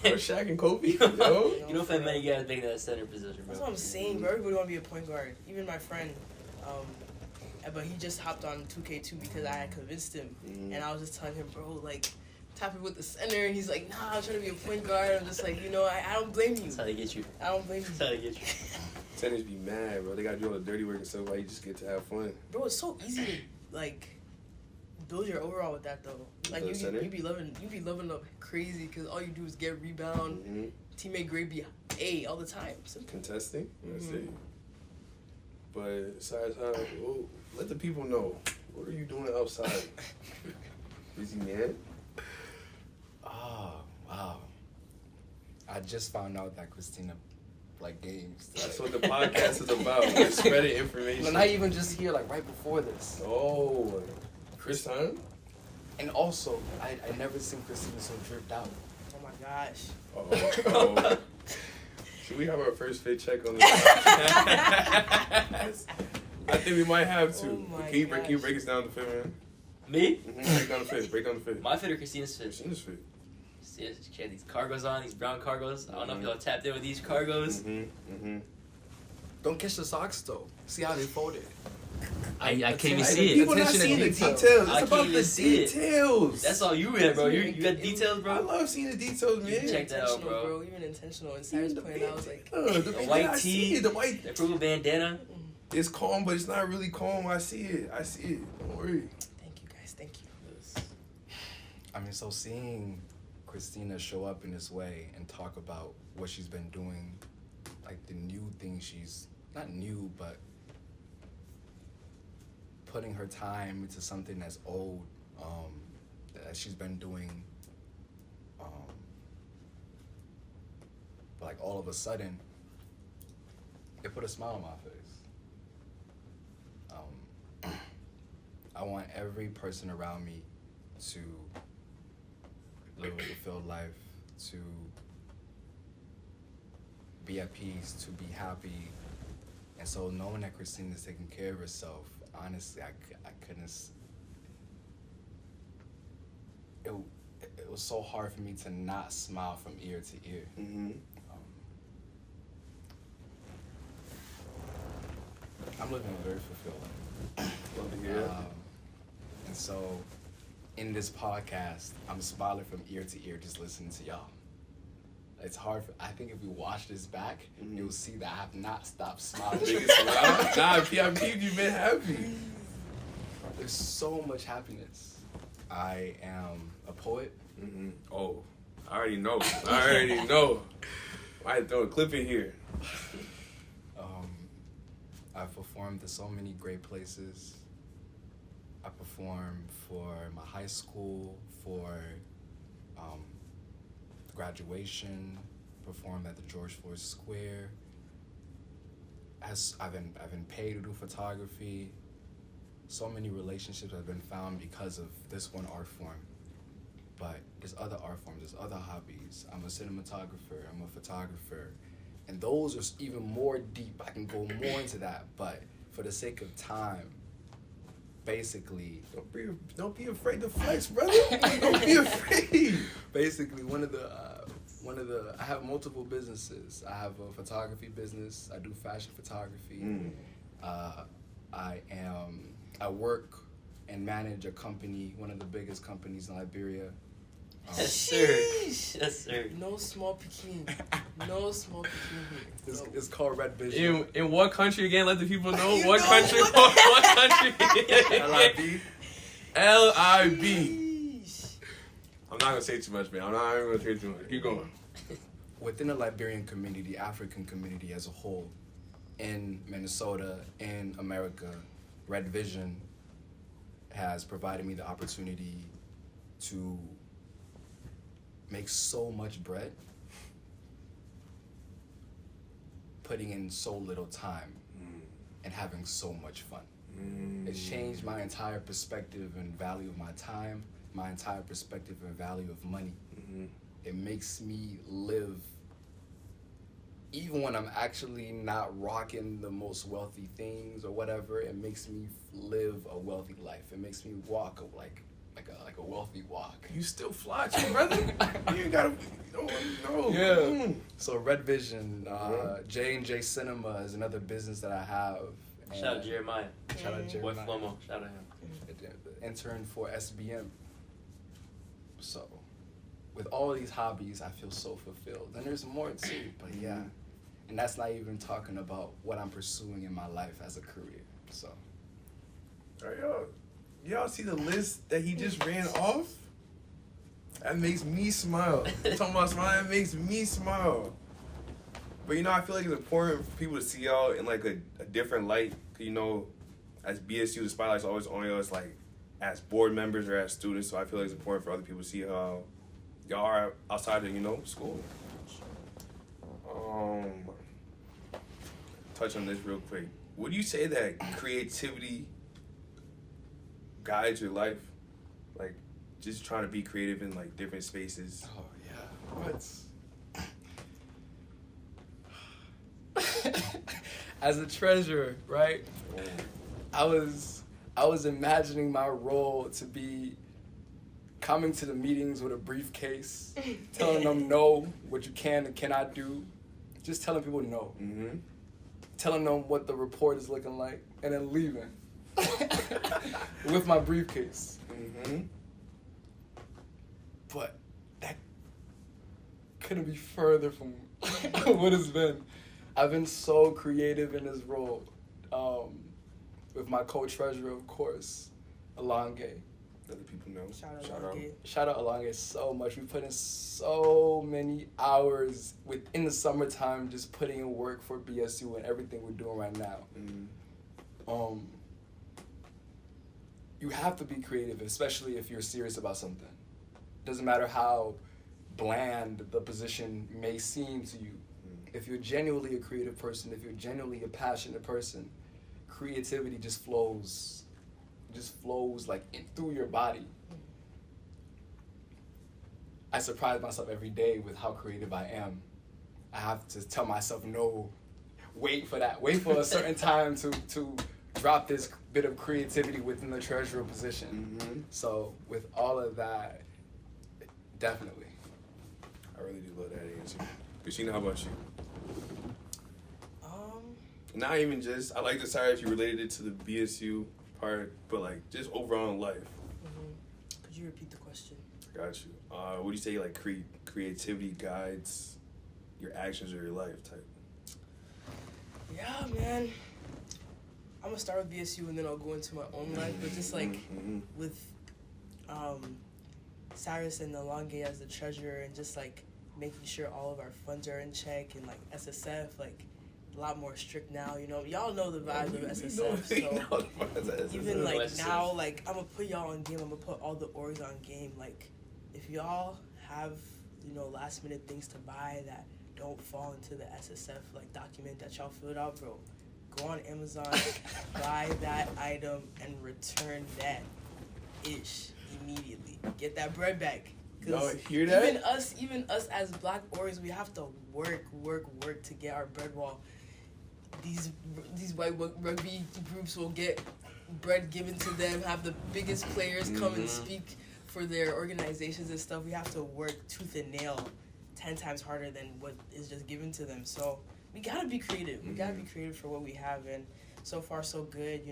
Or Shaq and Kobe. You don't find many guys making that center position, bro. that's what I'm saying, bro. Everybody want to be a point guard. Even my friend, but he just hopped on 2K2 because I had convinced him, and I was just telling him, bro, like. Tapping with the center, and he's like, nah, I'm trying to be a point guard. I'm just like, I don't blame you. That's how they get you. I don't blame you. That's how they get you. Tennis be mad, bro. They gotta do all the dirty work and stuff while you just get to have fun. Bro, it's so easy to like build your overall with that though. Like The center? you be loving up crazy because all you do is get rebound. Teammate grade be A all the time. Simple. Contesting, that's it. But besides, well, let the people know. What are you doing outside? Busy man. Oh, wow. I just found out that Christina like games. That's what the podcast is about. We're spreading information. No, not even just here, like right before this. Oh, Chris Hunt? And also, I never seen Christina so dripped out. Oh my gosh. Oh. Should we have our first fit check on this podcast? I think we might have to. Oh my Can you break gosh. us down the fit, man? Me? Break down the fit. Break down the fit. My fit or Christina's fit? Christina's fit. She had these cargos on, these brown cargos. I don't know if y'all tapped in with these cargos. Don't catch the socks though. See how they folded. I can't even Hey, see it. People not Attention to seeing the detail. details. I It's can't about even the see it. details. That's all you had, bro. You got details, I bro? love seeing the details, man. Check that out, Intentional, bro. Even intentional. And Cyrus playing, I was like, The white I see tee. it. The white. The purple bandana. It's calm, but it's not really calm. I see it. Don't worry. thank you guys, thank you. I mean, so seeing Christina show up in this way and talk about what she's been doing, like the new thing she's, not new, but putting her time into something that's old, that she's been doing, but like all of a sudden, it put a smile on my face. I want every person around me to live a fulfilled life, to be at peace, to be happy. And so knowing that Christina is taking care of herself, honestly, I couldn't. It was so hard for me to not smile from ear to ear. I'm living a very fulfilled life. Love to hear that. And so, in this podcast, I'm smiling from ear to ear just listening to y'all. It's hard. I think if you watch this back, you'll see that I have not stopped smiling. Nah, PIP, you've been happy. There's so much happiness. I am a poet. Oh, I already know. I throw a clip in here. I've performed to so many great places. I performed for my high school, for graduation, performed at the George Floyd Square. I've been paid to do photography. So many relationships have been found because of this one art form. But there's other art forms, there's other hobbies. I'm a cinematographer, I'm a photographer. And those are even more deep. I can go more into that. But for the sake of time, basically... Don't be afraid to flex, brother. Don't be afraid. Basically, one of the I have multiple businesses. I have a photography business. I do fashion photography. I work and manage a company, one of the biggest companies in Liberia. Yes, sir. Yes, sir. No small Peking. No small Peking here. It's called Red Vision. In what country again? Let the people know. You What know country? what? What country? LIB. LIB. Sheesh. I'm not gonna say too much, man. I'm not even gonna say too much. Keep going. Within the Liberian community, the African community as a whole, in Minnesota, in America, Red Vision has provided me the opportunity to make so much bread, putting in so little time, and having so much fun. It's changed my entire perspective and value of my time, my entire perspective and value of money. It makes me live, even when I'm actually not rocking the most wealthy things or whatever, it makes me live a wealthy life. It makes me walk like a wealthy walk. You still fly, too, brother. You ain't gotta. No. Yeah. So Red Vision, J&J Cinema is another business that I have. Shout out Jeremiah. Shout out Boy Jeremiah. Flomo. Shout out him. Intern for SBM. So, with all these hobbies, I feel so fulfilled. And there's more too, but yeah. And that's not even talking about what I'm pursuing in my life as a career. So. All right, y'all see the list that he just ran off? That makes me smile. Talking about smile, that makes me smile. But I feel like it's important for people to see y'all in like a different light. 'Cause as BSU, the spotlight's always on us, like as board members or as students. So I feel like it's important for other people to see how y'all are outside of school. Touch on this real quick. Would you say that creativity guides your life? Like just trying to be creative in like different spaces. Oh yeah. What? As a treasurer, right? I was imagining my role to be coming to the meetings with a briefcase, telling them no, what you can and cannot do, just telling people no, telling them what the report is looking like, and then leaving with my briefcase. But that couldn't be further from what it's been. I've been so creative in this role, with my co-treasurer, of course, Alonge. Let the people know. Shout out. Shout out Alonge so much. We put in so many hours in the summertime just putting in work for BSU and everything we're doing right now. You have to be creative, especially if you're serious about something. Doesn't matter how bland the position may seem to you. If you're genuinely a creative person, if you're genuinely a passionate person, creativity just flows like through your body. I surprise myself every day with how creative I am. I have to tell myself no, wait for a certain time to drop this bit of creativity within the treasurer position. So with all of that, definitely. I really do love that answer. Christina, how about you? Not even just, I like to say if you related it to the BSU part, but like just overall in life. Could you repeat the question? Got you. What do you say like creativity guides your actions or your life type? Yeah, man. I'm gonna start with BSU and then I'll go into my own life, but just like with Cyrus and Alonge as the treasurer and just like making sure all of our funds are in check and like SSF, like a lot more strict now, y'all know the vibe of SSF, so even like now, like I'm gonna put y'all on game, I'm gonna put all the orgs on game. Like if y'all have last minute things to buy that don't fall into the SSF like document that y'all filled out, bro, go on Amazon, buy that item and return that immediately. Get that bread back. Y'all hear that? Even us as black orgs, we have to work to get our bread. While these white rugby groups will get bread given to them, have the biggest players come and speak for their organizations and stuff. We have to work tooth and nail 10 times harder than what is just given to them. So we gotta be creative. We gotta be creative for what we have, and so far so good.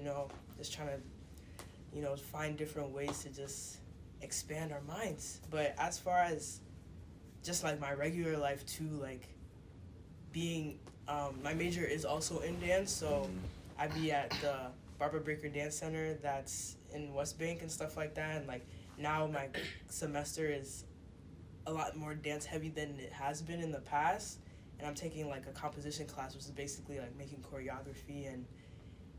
Just trying to find different ways to just expand our minds. But as far as just like my regular life too, like being my major is also in dance, so I be at the Barbara Breaker Dance Center that's in West Bank and stuff like that, and like now my semester is a lot more dance heavy than it has been in the past. And I'm taking like a composition class, which is basically like making choreography, and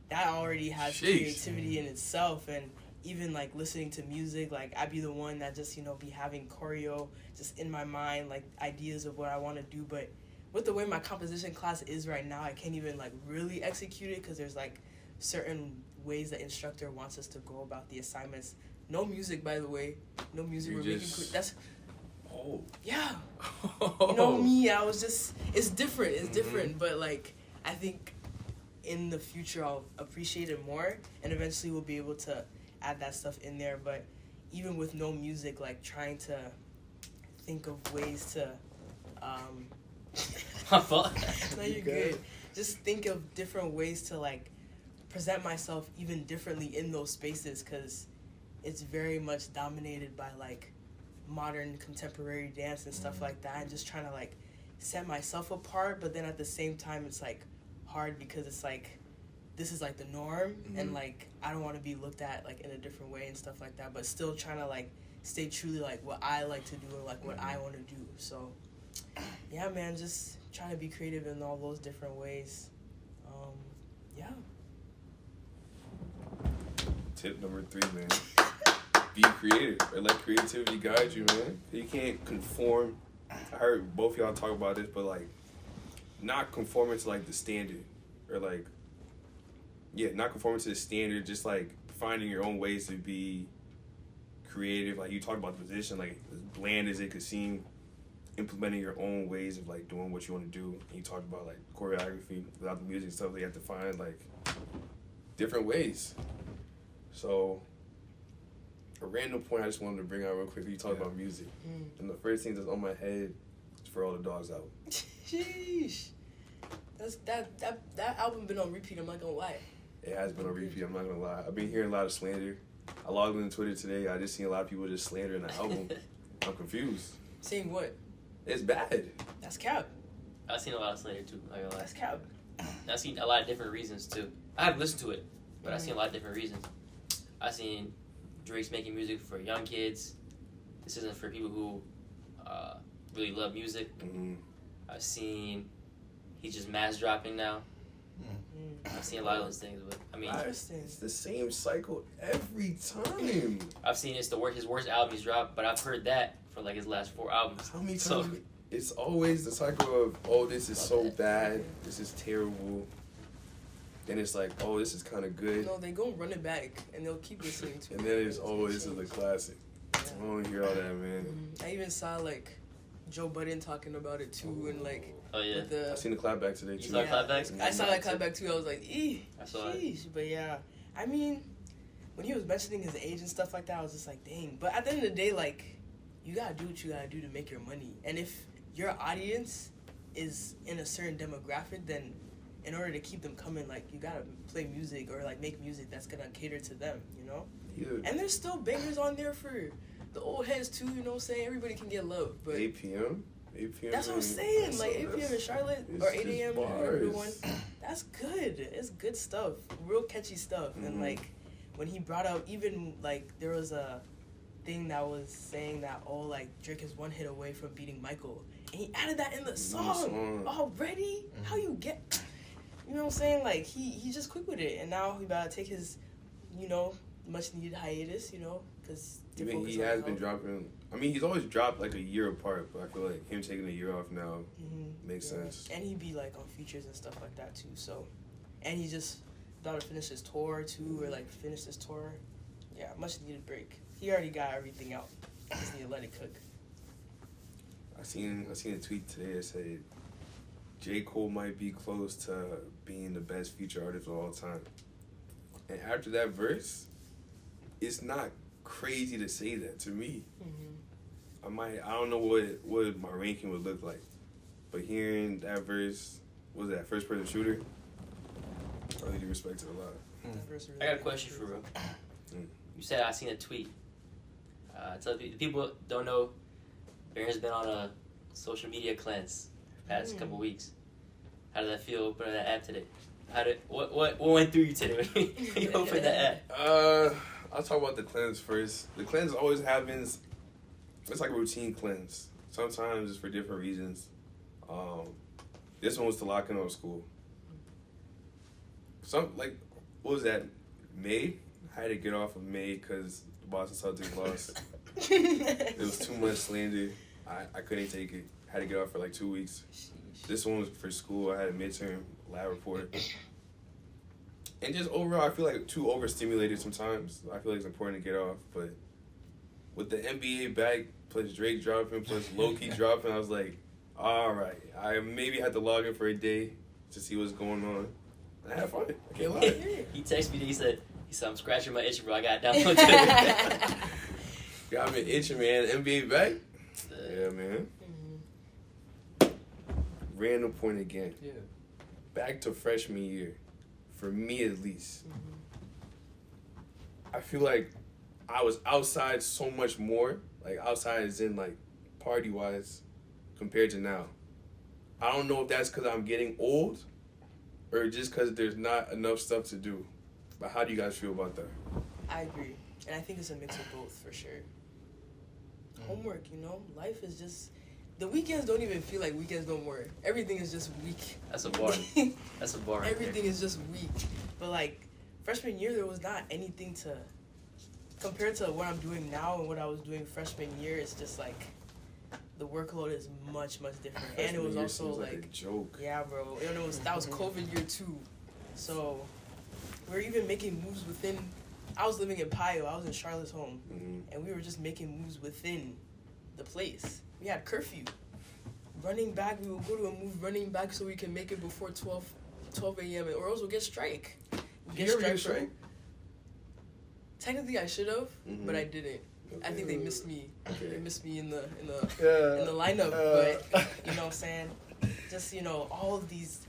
that already has Jeez. creativity in itself. And even like listening to music, like I'd be the one that just, be having choreo just in my mind, like ideas of what I want to do. But with the way my composition class is right now, I can't even like really execute it because there's like certain ways the instructor wants us to go about the assignments. No music, by the way. No music. You We're just- making that's Oh. yeah. Me, I was just, it's different. It's different, but like I think in the future I'll appreciate it more, and eventually we'll be able to add that stuff in there. But even with no music, like trying to think of ways to My fault. no, you're good. Just think of different ways to like present myself even differently in those spaces, because it's very much dominated by like modern contemporary dance and stuff like that, and just trying to like set myself apart. But then at the same time it's like hard because it's like this is like the norm, and like I don't want to be looked at like in a different way and stuff like that, but still trying to like stay truly like what I like to do and like what I want to do. So yeah, man, just trying to be creative in all those different ways. Yeah. Tip number 3, man. Be creative, or let creativity guide you, man. You can't conform. I heard both y'all talk about this, but like not conforming to like the standard, or like not conforming to the standard. Just like finding your own ways to be creative. Like you talked about the position, like as bland as it could seem, implementing your own ways of like doing what you want to do. And you talked about like choreography without the music and stuff. They have to find like different ways. So a random point I just wanted to bring out real quick. You talked about music, and the first thing that's on my head is For All the Dogs Out. Sheesh. That album been on repeat, I'm not gonna lie. It has been on repeat. I'm not gonna lie. I've been hearing a lot of slander. I logged into Twitter today. I just seen a lot of people just slandering the album. I'm confused. Saying what? It's bad. That's cap. I've seen a lot of slander too. Not gonna lie. That's cap. I've seen a lot of different reasons too. I haven't listened to it, but I've seen a lot of different reasons. I've seen Drake's making music for young kids. This isn't for people who really love music. Mm-hmm. I've seen he's just mass dropping now. I've seen a lot of those things, but I mean, It's the same cycle every time. I've seen his worst album he's dropped, but I've heard that for like his last 4 albums. How many So- times? It's always the cycle of, oh, this is so bad. This is terrible. Then it's like, oh, this is kind of good. No, they go run it back and they'll keep listening to it. And then it's, oh, this is a classic. I don't want to hear all that, man. I even saw like Joe Budden talking about it too, and like Oh yeah, with the I seen the clapback today, You too. saw the clapbacks? I saw that clapback too. I was like, I saw it. sheesh. But yeah, I mean, when he was mentioning his age and stuff like that, I was just like, dang. But at the end of the day, like, you gotta do what you gotta do to make your money. And if your audience is in a certain demographic, then in order to keep them coming, like, you gotta play music or like make music that's gonna cater to them, you know? Yeah. And there's still bangers on there for the old heads too, you know what I'm saying? Everybody can get love, but 8 p.m.? 8 p.m. that's what I'm saying. Like 8 p.m. in Charlotte it's or 8 just a.m. bars. whatever the one. That's good. It's good stuff. Real catchy stuff. And like when he brought up, even like there was a thing that was saying that, oh, like Drake is 1 hit away from beating Michael, and he added that in the song already. How you get? You know what I'm saying? Like he just quick with it, and now he about to take his, much needed hiatus. Because Even he has been dropping. I mean, he's always dropped like a year apart, but I feel like him taking a year off now makes sense. And he'd be like on features and stuff like that too. So, and he just about to finish his tour too, or like finish his tour. Yeah, much needed break. He already got everything out. Just need to let it cook. I seen a tweet today that said J. Cole might be close to being the best feature artist of all time. And after that verse, it's not crazy to say that to me. I don't know what my ranking would look like, but hearing that verse, what was that, first person shooter? I really respect it a lot. I got a question for you. You said I seen a tweet. So the people don't know, Baron's been on a social media cleanse the past couple weeks. How did that feel opening that app today? What went through you today when you opened that app? I'll talk about the cleanse first. The cleanse always happens. It's like a routine cleanse. sometimes it's for different reasons. This one was to lock in on school. What was that? May? I had to get off of May because the Boston Celtics lost. It was too much slander. I couldn't take it. I had to get off for like 2 weeks. This one was for school. I had a midterm lab report. And just overall, I feel like too overstimulated sometimes. I feel like it's important to get off. But with the NBA back, plus Drake dropping, plus low-key dropping, I was like, all right. I maybe had to log in for a day to see what's going on. And I had fun. I can't lie. He texted me. He said, I'm scratching my itch, bro. I got downloaded it. Got me itching, man. NBA back? Yeah, man. Random point again. Yeah. Back to freshman year. For me, at least. I feel like I was outside so much more. Like, outside as in, like, party-wise, compared to now. I don't know if that's because I'm getting old or just because there's not enough stuff to do. But how do you guys feel about that? I agree. And I think it's a mix of both, for sure. Homework, life is just... The weekends don't even feel like weekends no more. Everything is just week. That's a bar. That's a bar. Everything is just week. But, like, freshman year, there was not anything to... Compared to what I'm doing now and what I was doing freshman year, it's just, like... The workload is much, much different. And it was also, like a joke. Yeah, bro. And that was COVID year, too. So... We're even making moves within... I was living in Pio. I was in Charlotte's home. And we were just making moves within the place. We had curfew. Running back, we would go to a move running back so we can make it before 12 a.m. or else we'll get strike. Did you ever get strike? Technically, I should have, but I didn't. Okay. I think they missed me. Okay. They missed me in the lineup. But you know what I'm saying? Just all of these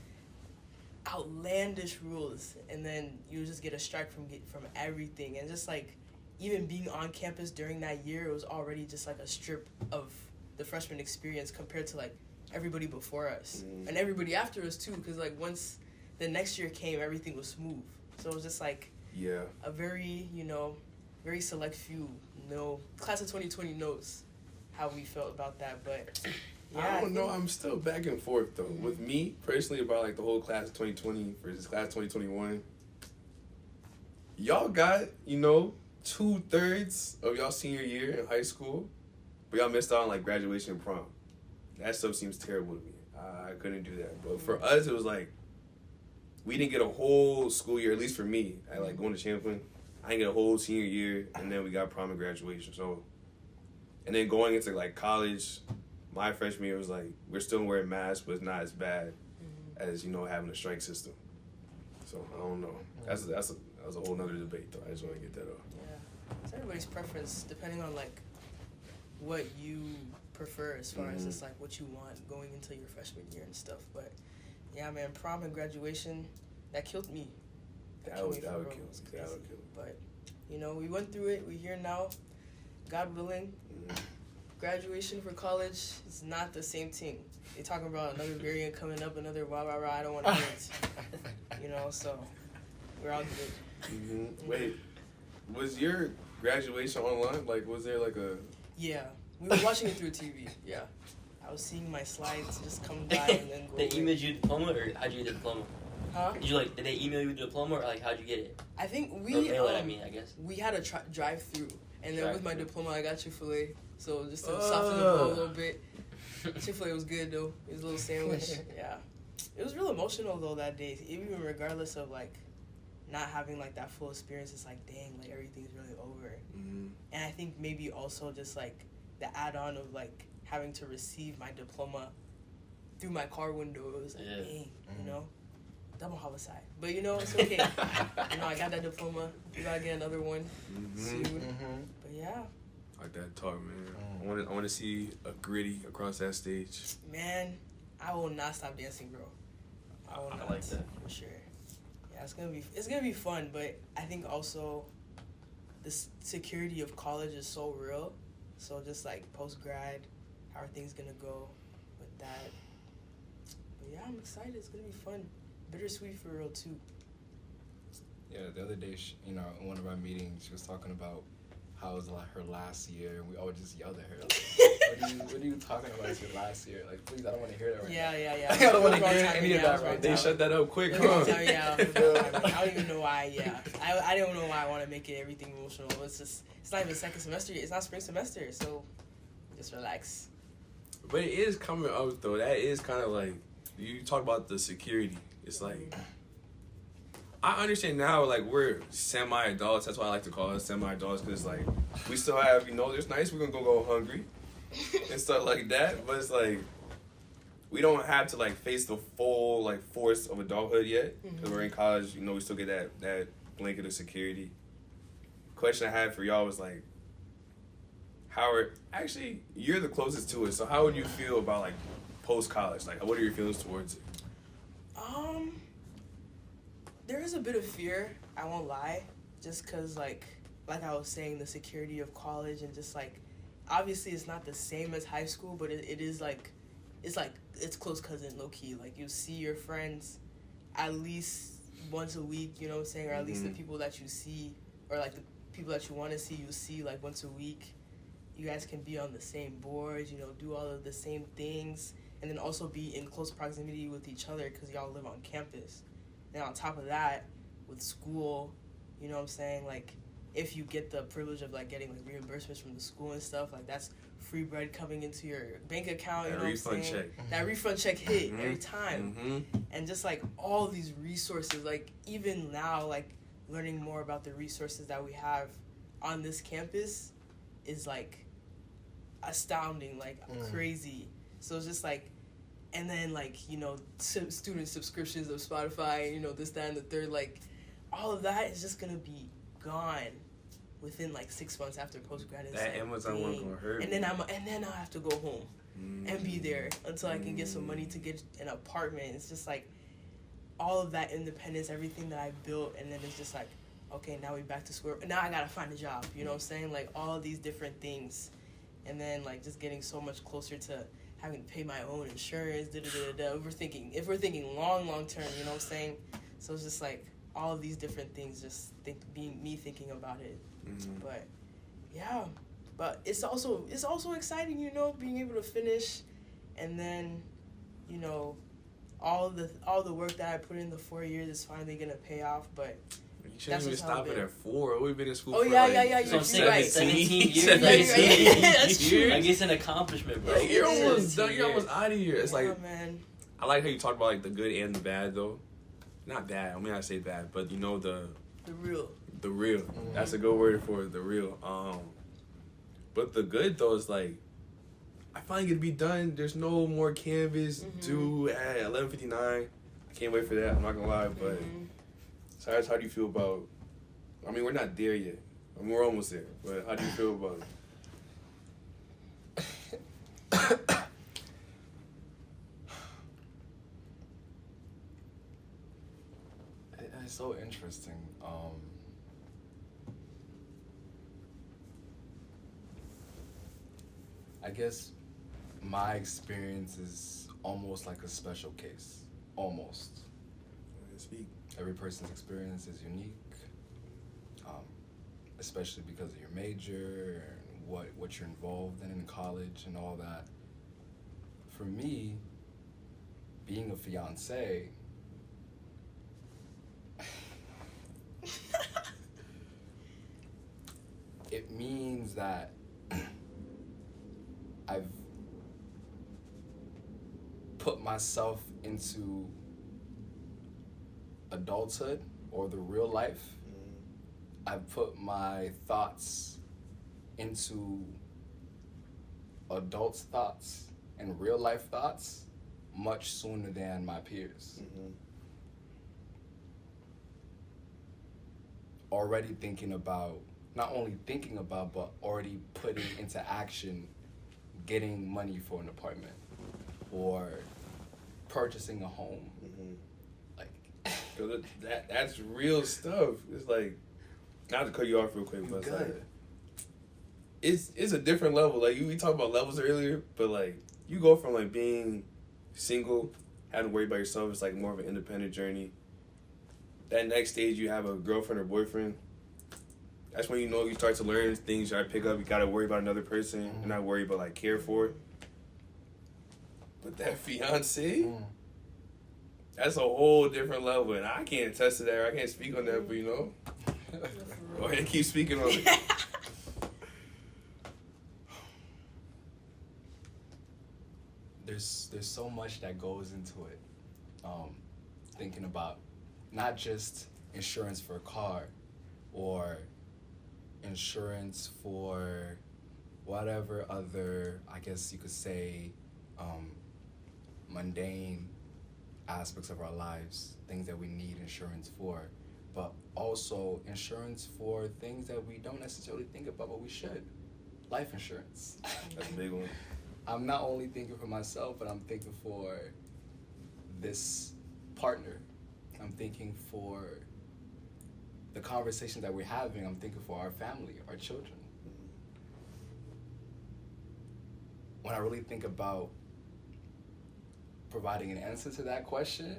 outlandish rules, and then you just get a strike from everything, and just like even being on campus during that year, it was already just like a strip of the freshman experience compared to like everybody before us and everybody after us too, because like once the next year came, everything was smooth. So it was just like a very very select few class of 2020 knows how we felt about that, but. Yeah, I don't know. I'm still back and forth, though. With me, personally, about, like, the whole class of 2020 versus class 2021. Y'all got, 2/3 of y'all senior year in high school, but y'all missed out on, like, graduation and prom. That stuff seems terrible to me. I couldn't do that. But for us, it was, like, we didn't get a whole school year, at least for me, at, like, going to Champlain. I didn't get a whole senior year, and then we got prom and graduation. So, and then going into, like, college... My freshman year was like, we're still wearing masks, but it's not as bad as, having a strike system. So, I don't know. That was a whole nother debate, though. I just want to get that off. Yeah. It's everybody's preference, depending on, like, what you prefer as far as just, like, what you want going into your freshman year and stuff. But, yeah, man, prom and graduation, that killed me. That would kill me. But, we went through it. We're here now. God willing. Graduation for college is not the same thing. They talking about another variant coming up, another rah rah rah. I don't want to hear it. So we're all good. Wait, was your graduation online? Like, was there like a? Yeah, we were watching it through TV. Yeah, I was seeing my slides just come by and then go. They emailed you the diploma, or how'd you get the diploma? Huh? Did they email you the diploma, or like how'd you get it? I think we. Or mail it, I guess. We had a drive through, and then with my diploma, I got Chick-fil-A. So just to soften the blow a little bit. Chick-fil-A was good though. It was a little sandwich. Yeah. It was real emotional though that day. Even regardless of like not having like that full experience, it's like dang, like everything's really over. And I think maybe also just like the add-on of like having to receive my diploma through my car window. It was like dang, double homicide. But it's okay. I got that diploma. We gotta get another one soon. But yeah. Like that talk, man. I want to see a gritty across that stage. Man, I will not stop dancing, bro. I will not. Like that for sure. Yeah, it's gonna be fun, but I think also the security of college is so real. So just like post grad, how are things gonna go with that? But yeah, I'm excited. It's gonna be fun. Bittersweet for real too. Yeah, the other day, in one of our meetings, she was talking about how it was like her last year, and we all just yelled at her. Like, what are you talking about? It's your last year. Like, please, I don't want to hear that right now. Yeah. I don't want to hear any of that right They now. shut that up quick, I huh? don't even know why. Yeah, I don't know why I want to make it everything emotional. It's not even second semester. It's not spring semester, so just relax. But it is coming up though. That is kind of like you talk about the security. It's like I understand now. Like we're semi-adults. That's why I like to call us semi-adults because like we still have there's nights we're gonna go hungry and stuff like that. But it's like we don't have to like face the full like force of adulthood yet because we're in college. We still get that blanket of security. Question I had for y'all was like, actually, you're the closest to it. So how would you feel about like post college? Like, what are your feelings towards it? There is a bit of fear. I won't lie, just because like I was saying, the security of college and just like obviously it's not the same as high school, but it is like it's close cousin low key. Like you see your friends at least once a week. You know what I'm saying, or at least the people that you see, or like the people that you want to see, you see like once a week. You guys can be on the same boards, do all of the same things, and then also be in close proximity with each other because y'all live on campus. And on top of that, with school, you know what I'm saying, like, if you get the privilege of, like, getting, like, reimbursements from the school and stuff, like, that's free bread coming into your bank account, you know what I'm saying? Check. That refund check hit every time. And just, like, all these resources, like, even now, like, learning more about the resources that we have on this campus is, like, astounding, like crazy. So it's just like, and then like student subscriptions of Spotify, this, that, and the third, like all of that is just gonna be gone within like 6 months after postgrad. That Amazon one gonna hurt. And then I'll have to go home and be there until I can get some money to get an apartment. It's just like all of that independence, everything that I built, and then it's just like, okay, now we back to square. Now I gotta find a job. You know what I'm saying? Like all of these different things. And then, like, just getting so much closer to having to pay my own insurance, If we're thinking long term, you know what I'm saying? So it's just, like, all of these different things, just thinking about it. But, yeah. But it's also exciting, being able to finish. And then, all the work that I put in the 4 years is finally going to pay off. But you shouldn't even stop it at 4. We've been in school for yeah. So I'm saying, right. 17 years. That's true. Like, it's an accomplishment, bro. Like, you're almost done. You're almost out of here. It's like, man. I like how you talk about like the good and the bad though. Not bad. I mean, I say bad, but the real. The real. That's a good word for it. The real. But the good though is like, I finally get to be done. There's no more canvas due at 11:59. I can't wait for that. I'm not gonna lie, but. Cyrus, how do you feel about? I mean, we're not there yet. I mean, we're almost there. But how do you feel about it? It's so interesting. I guess my experience is almost like a special case. Almost. Speak. Every person's experience is unique, especially because of your major and what you're involved in college and all that. For me, being a fiance, it means that I've put myself into adulthood or the real life. I've put my thoughts into adults' thoughts and real life thoughts much sooner than my peers. Already thinking about, not only thinking about, but already putting into action getting money for an apartment or purchasing a home. Like, that's real stuff. It's like, not to cut you off real quick, but it's like, it's a different level. Like, we talked about levels earlier, but like, you go from like being single, having to worry about yourself, it's like more of an independent journey. That next stage, you have a girlfriend or boyfriend. That's when you start to learn things you gotta pick up. You gotta worry about another person and not worry about care for it. But that fiance, that's a whole different level, and I can't attest to that. I can't speak on that, but go ahead and keep speaking on it. There's so much that goes into it. Thinking about not just insurance for a car or insurance for whatever other, I guess you could say, mundane aspects of our lives, things that we need insurance for, but also insurance for things that we don't necessarily think about, but we should. Life insurance. That's a big one. I'm not only thinking for myself, but I'm thinking for this partner. I'm thinking for the conversation that we're having. I'm thinking for our family, our children. When I really think about providing an answer to that question,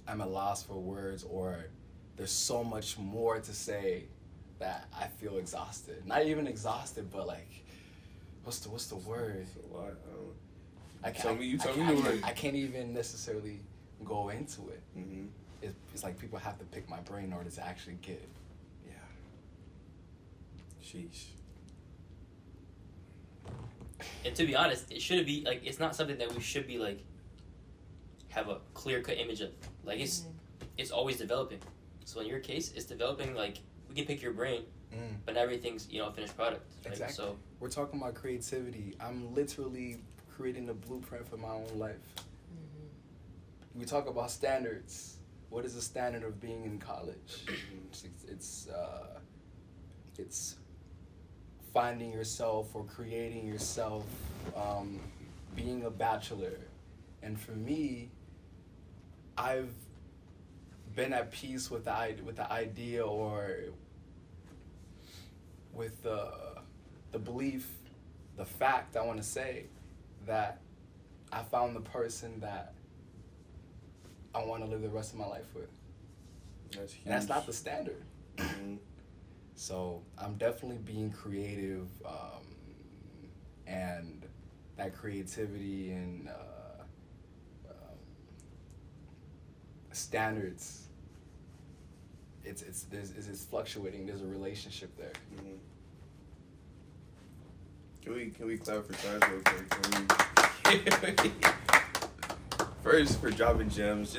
I'm at loss for words, or there's so much more to say that I feel exhausted. Not even exhausted, but what's the word? It's a lot. I Tell me the word. I can't even necessarily go into it. Mm-hmm. It's like people have to pick my brain in order to actually get it. Yeah. Sheesh. And to be honest, it shouldn't be it's not something that we should be have a clear cut image of. It's always developing. So in your case, it's developing. We can pick your brain, but everything's a finished product. Right? Exactly. So we're talking about creativity. I'm literally creating a blueprint for my own life. We talk about standards. What is the standard of being in college? It's finding yourself or creating yourself, being a bachelor. And for me, I've been at peace with the idea, or with the belief, the fact, I want to say, that I found the person that I want to live the rest of my life with. That's huge. And that's not the standard. Mm-hmm. So I'm definitely being creative, and that creativity and standards. It's fluctuating. There's a relationship there. Mm-hmm. Can we clap for Charles real quick? First for dropping gems,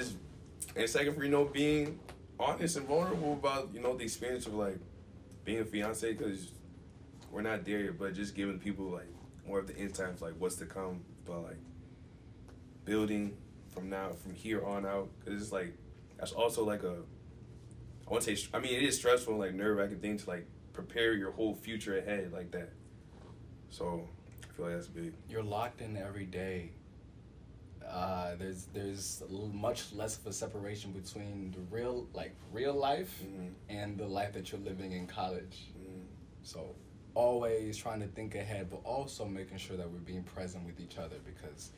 and second for being honest and vulnerable about the experience of being a fiance, because we're not there yet, but just giving people more of the insights what's to come, but building from here on out, because it's that's also I want to say, I mean, it is stressful and nerve-wracking thing to prepare your whole future ahead like that. So I feel that's big. You're locked in every day. There's much less of a separation between the real life and the life that you're living in college. So always trying to think ahead, but also making sure that we're being present with each other, because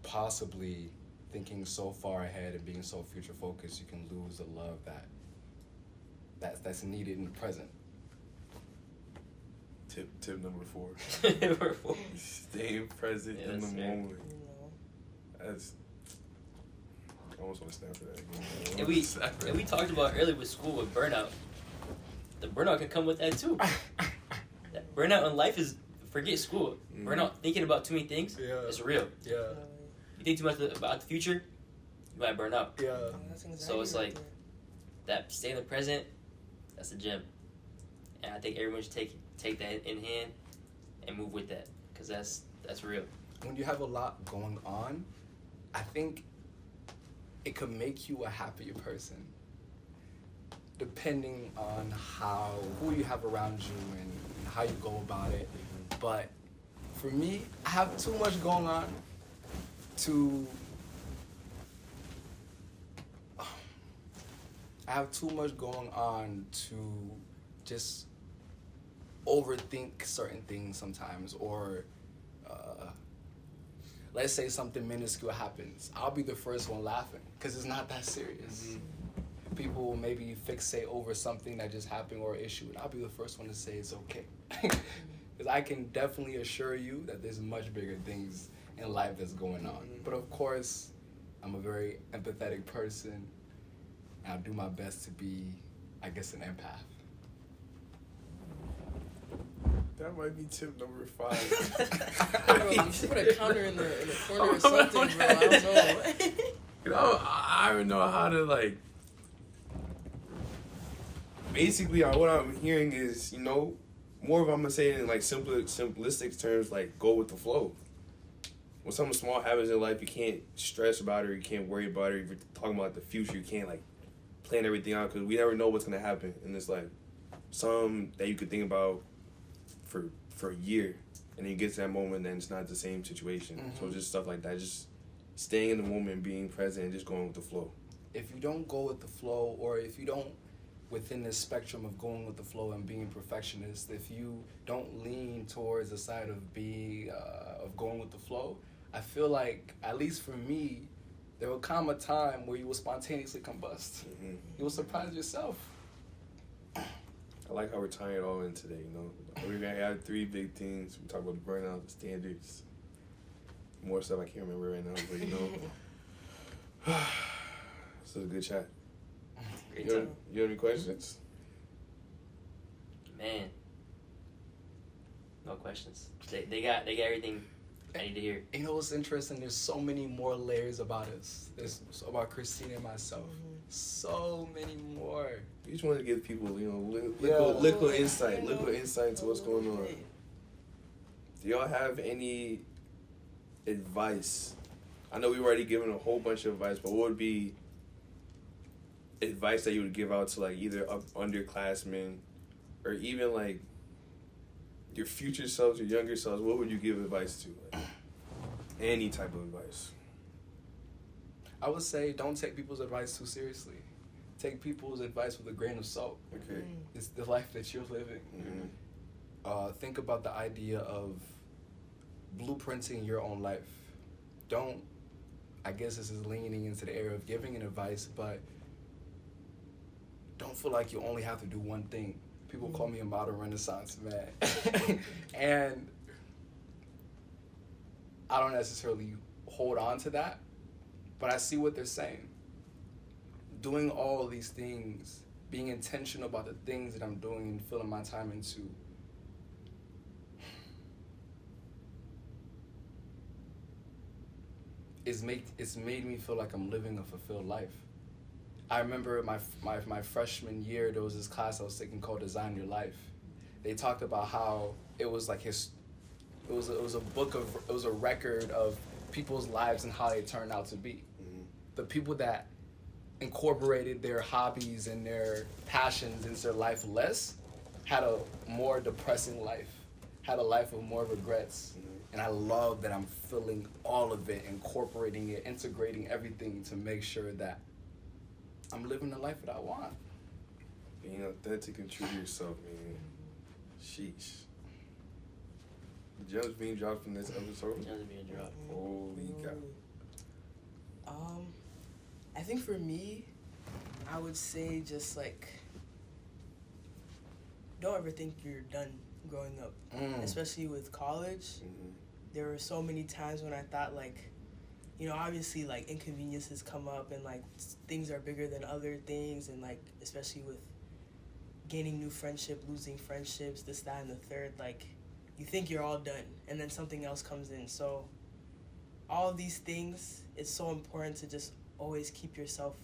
possibly thinking so far ahead and being so future focused, you can lose the love that's needed in the present. Tip number 4. Number 4. Staying present in the fair. moment. That's. I almost want to snap for that again. And we talked about earlier with school with burnout. The burnout can come with that too. That burnout in life is, forget school. Burnout, thinking about too many things, is real. Yeah. You think too much about the future, you might burn out. Yeah. That's exactly So it's right that stay in the present, that's a gem. And I think everyone should take that in hand and move with that, because that's real. When you have a lot going on, I think it could make you a happier person, depending on who you have around you and how you go about it. But for me, I have too much going on to just overthink certain things sometimes, or let's say something minuscule happens. I'll be the first one laughing because it's not that serious. people will maybe fixate over something that just happened or an issue, and I'll be the first one to say it's okay. Because I can definitely assure you that there's much bigger things in life that's going on. But of course, I'm a very empathetic person, and I'll do my best to be, I guess, an empath. That might be tip number 5. Bro, you should put a counter in the corner or something, bro. I don't know. You know, I don't know how to, like... Basically, what I'm hearing is, you know, more of I'm going to say it in, like, simplistic terms, like, go with the flow. When something small happens in life, you can't stress about it, or you can't worry about it. If you're talking about the future, you can't, like, plan everything out, because we never know what's going to happen in this life. Some that you could think about for a year, and then you get to that moment, and it's not the same situation. Mm-hmm. So just stuff like that, just staying in the moment, being present, and just going with the flow. If you don't go with the flow, or if you don't, within this spectrum of going with the flow and being perfectionist, if you don't lean towards the side of being of going with the flow, I feel like, at least for me, there will come a time where you will spontaneously combust. Mm-hmm. You will surprise yourself. I like how we're tying it all in today, you know. We're going to have 3 big things. We talk about the burnout, the standards, more stuff I can't remember right now, but, you know. This is a good chat. Great You time. have any questions? Man. No questions. They got everything I need to hear. You know what's interesting? There's so many more layers about us. There's about Christina and myself. So many more. We just wanted to give people, you know, Yeah. liquid insight into what's going on. Do y'all have any advice? I know we've already given a whole bunch of advice, but what would be advice that you would give out to, like, either underclassmen or even, like, your future selves, your younger selves? What would you give advice to? Like, any type of advice. I would say don't take people's advice too seriously. Take people's advice with a grain of salt. Okay. It's the life that you're living. Mm-hmm. Think about the idea of blueprinting your own life. Don't, I guess this is leaning into the area of giving an advice, but don't feel like you only have to do one thing. People call me a modern renaissance man. And I don't necessarily hold on to that, but I see what they're saying. Doing all of these things, being intentional about the things that I'm doing and filling my time into, it's made me feel like I'm living a fulfilled life. I remember my freshman year, there was this class I was taking called Design Your Life. They talked about how it was like it was a record of people's lives and how they turned out to be. Mm-hmm. The people that incorporated their hobbies and their passions into their life less had a more depressing life, had a life of more regrets. Mm-hmm. And I love that I'm feeling all of it, incorporating it, integrating everything to make sure that I'm living the life that I want. Being authentic and true to yourself, man. Sheesh. The gems being dropped from this episode. Gems being dropped. Holy cow. I think for me, I would say just like, don't ever think you're done growing up, especially with college. Mm-hmm. There were so many times when I thought, like, you know, obviously, like, inconveniences come up and, like, things are bigger than other things, and, like, especially with gaining new friendship, losing friendships, this, that, and the third, like, you think you're all done, and then something else comes in. So all of these things, it's so important to just always keep yourself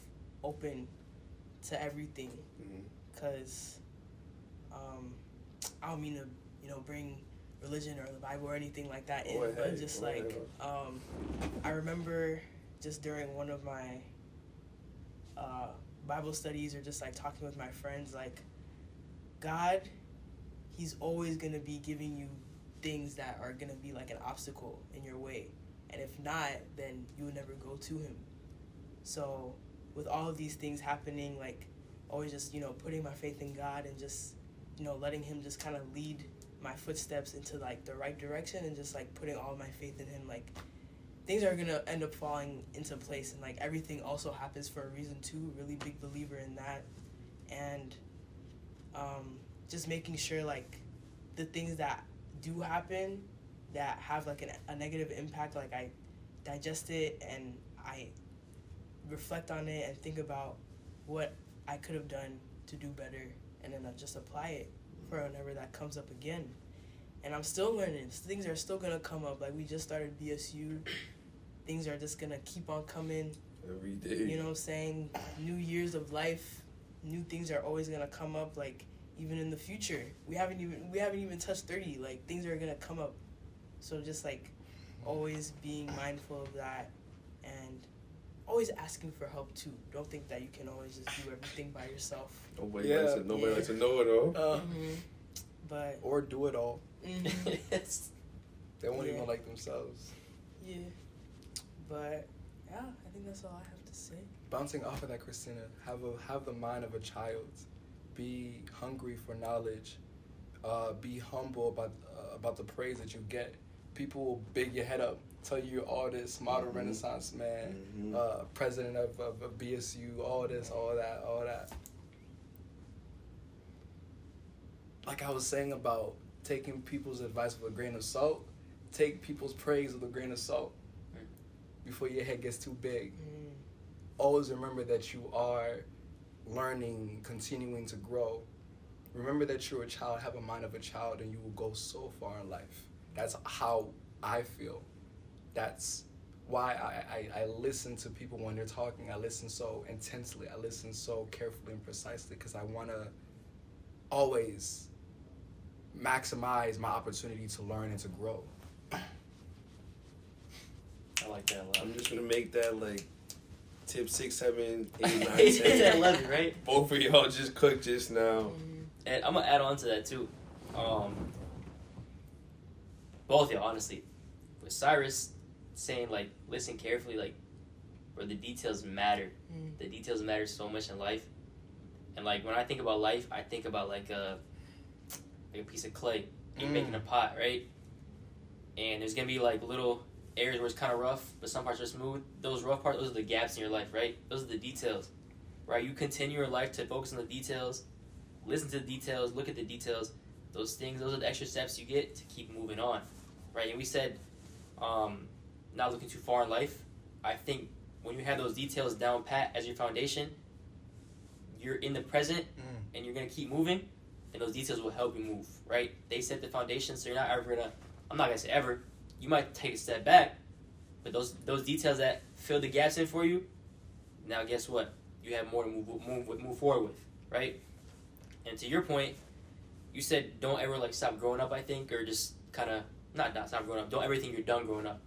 open to everything, because I don't mean to, you know, bring religion or the Bible or anything like that in, but just like, I remember just during one of my Bible studies or just like talking with my friends, like, God, he's always going to be giving you things that are going to be like an obstacle in your way. And if not, then you will never go to him. So with all of these things happening, like, always just, you know, putting my faith in God and just, you know, letting him just kind of lead my footsteps into like the right direction, and just like putting all my faith in him, like, things are gonna end up falling into place, and like everything also happens for a reason too. Really big believer in that, and just making sure like the things that do happen that have like a negative impact, like I digest it and I reflect on it and think about what I could have done to do better, and then I just apply it for whenever that comes up again. And I'm still learning. Things are still gonna come up. Like we just started BSU. Things are just gonna keep on coming. Every day. You know what I'm saying? New years of life, new things are always gonna come up. Like even in the future, we haven't even touched 30. Like things are gonna come up. So just like always being mindful of that, and always asking for help too. Don't think that you can always just do everything by yourself. Nobody likes to know it all. But or do it all. Yes. They won't even like themselves. Yeah. But yeah, I think that's all I have to say. Bouncing off of that, Christina, have the mind of a child. Be hungry for knowledge. Be humble about the praise that you get. People will big your head up, tell you you're all this, model Renaissance man, president of BSU, all this, all that. Like I was saying about taking people's advice with a grain of salt, take people's praise with a grain of salt before your head gets too big. Always remember that you are learning, continuing to grow. Remember that you're a child, have a mind of a child, and you will go so far in life. That's how I feel. That's why I listen to people when they're talking. I listen so intensely. I listen so carefully and precisely because I want to always maximize my opportunity to learn and to grow. I like that a lot. I'm just gonna make that like tip 6, 7, 8, 9, 10. It's at 11, right? Both of y'all just cooked just now. And I'm gonna add on to that too. Both of y'all, honestly. With Cyrus saying like, listen carefully, like, where the details matter. The details matter so much in life. And like when I think about life, I think about like a piece of clay. You're making a pot, right? And there's gonna be like little areas where it's kind of rough, but some parts are smooth. Those rough parts, those are the gaps in your life, right? Those are the details, right? You continue your life to focus on the details, listen to the details, look at the details. Those things, those are the extra steps you get to keep moving on, right? And we said, not looking too far in life. I think when you have those details down pat as your foundation, you're in the present and you're gonna keep moving, and those details will help you move, right? They set the foundation, so you're not ever gonna. I'm not gonna say ever. You might take a step back, but those details that fill the gaps in for you, now guess what? You have more to move forward with, right? And to your point, you said don't ever like stop growing up. I think, or just kind of not stop growing up. Don't ever think you're done growing up.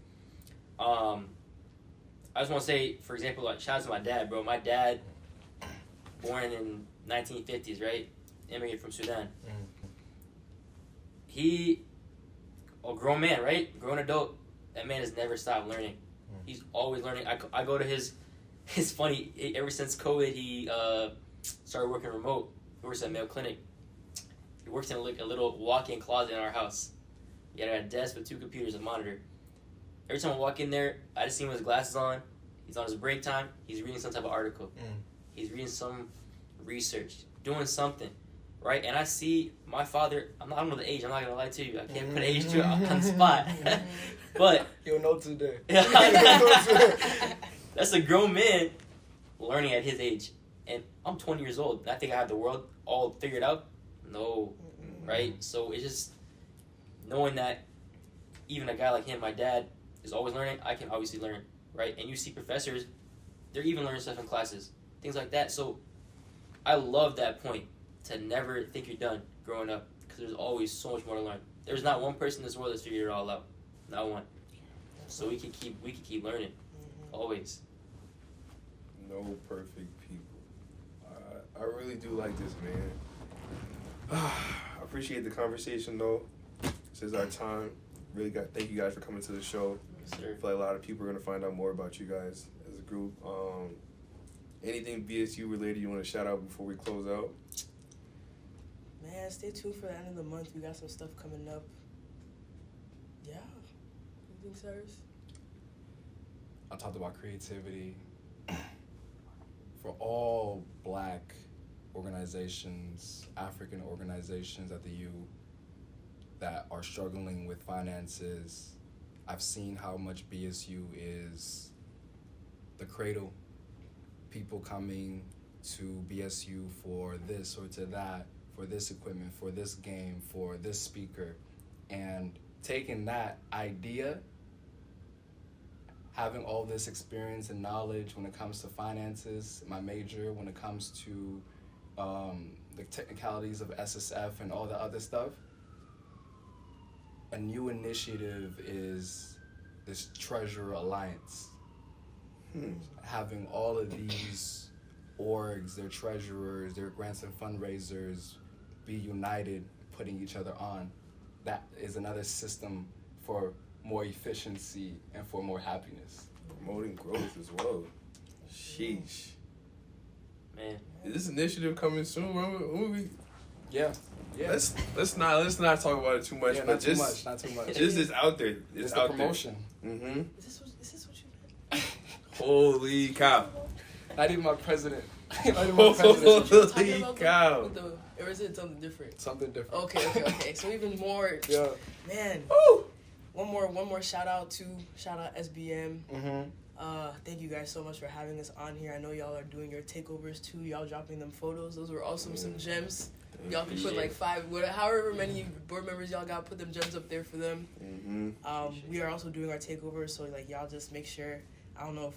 I just want to say, for example, like shout out to my dad, bro. My dad, born in 1950s, right? Immigrant from Sudan. He, a grown man, right? Grown adult. That man has never stopped learning. He's always learning. I go to his. It's funny. Ever since COVID, he started working remote. He works at Mayo Clinic. He works in a little walk-in closet in our house. He had a desk with 2 computers and monitor. Every time I walk in there, I just see him with his glasses on. He's on his break time. He's reading some type of article. He's reading some research, doing something, right? And I see my father. I don't know the age. I'm not gonna lie to you. I can't put an age to it on the spot. But you'll know today. That's a grown man learning at his age, and I'm 20 years old. And I think I have the world all figured out. No, right? So it's just knowing that even a guy like him, my dad, is always learning. I can obviously learn, right? And you see professors, they're even learning stuff in classes, things like that. So I love that point, to never think you're done growing up, because there's always so much more to learn. There's not one person in this world that's figured it all out, not one. So we can keep learning, always. No perfect people. I really do like this, man. I appreciate the conversation, though. This is our time. Really thank you guys for coming to the show. Yes, sir. I feel like a lot of people are going to find out more about you guys as a group. Anything BSU related you want to shout out before we close out? Man, stay tuned for the end of the month. We got some stuff coming up. Yeah. You think, Cyrus? I talked about creativity. For all Black organizations, African organizations at the U that are struggling with finances, I've seen how much BSU is the cradle. People coming to BSU for this or to that, for this equipment, for this game, for this speaker, and taking that idea, having all this experience and knowledge when it comes to finances, my major, when it comes to the technicalities of SSF and all the other stuff, a new initiative is this Treasure Alliance. Having all of these orgs, their treasurers, their grants and fundraisers be united, putting each other on. That is another system for more efficiency and for more happiness. Promoting growth as well. Sheesh. Man. Is this initiative coming soon? When we Yeah. Let's not talk about it too much. Yeah, but not too much. Just it's out there. It's out the promotion. there. Mm-hmm. Is this what you meant? Holy cow. Not even my president. Not even my Is this president. what you were talking Holy about, cow. or is it something different? Something different. Okay. So even more. Yeah. Man. Woo. One more shout out SBM. Mm-hmm. Thank you guys so much for having us on here. I know y'all are doing your takeovers too. Y'all dropping them photos. Those were awesome. Some gems. Y'all can put like however many board members y'all got, put them gems up there for them. Mm-hmm. We are also doing our takeovers, so like y'all just make sure. I don't know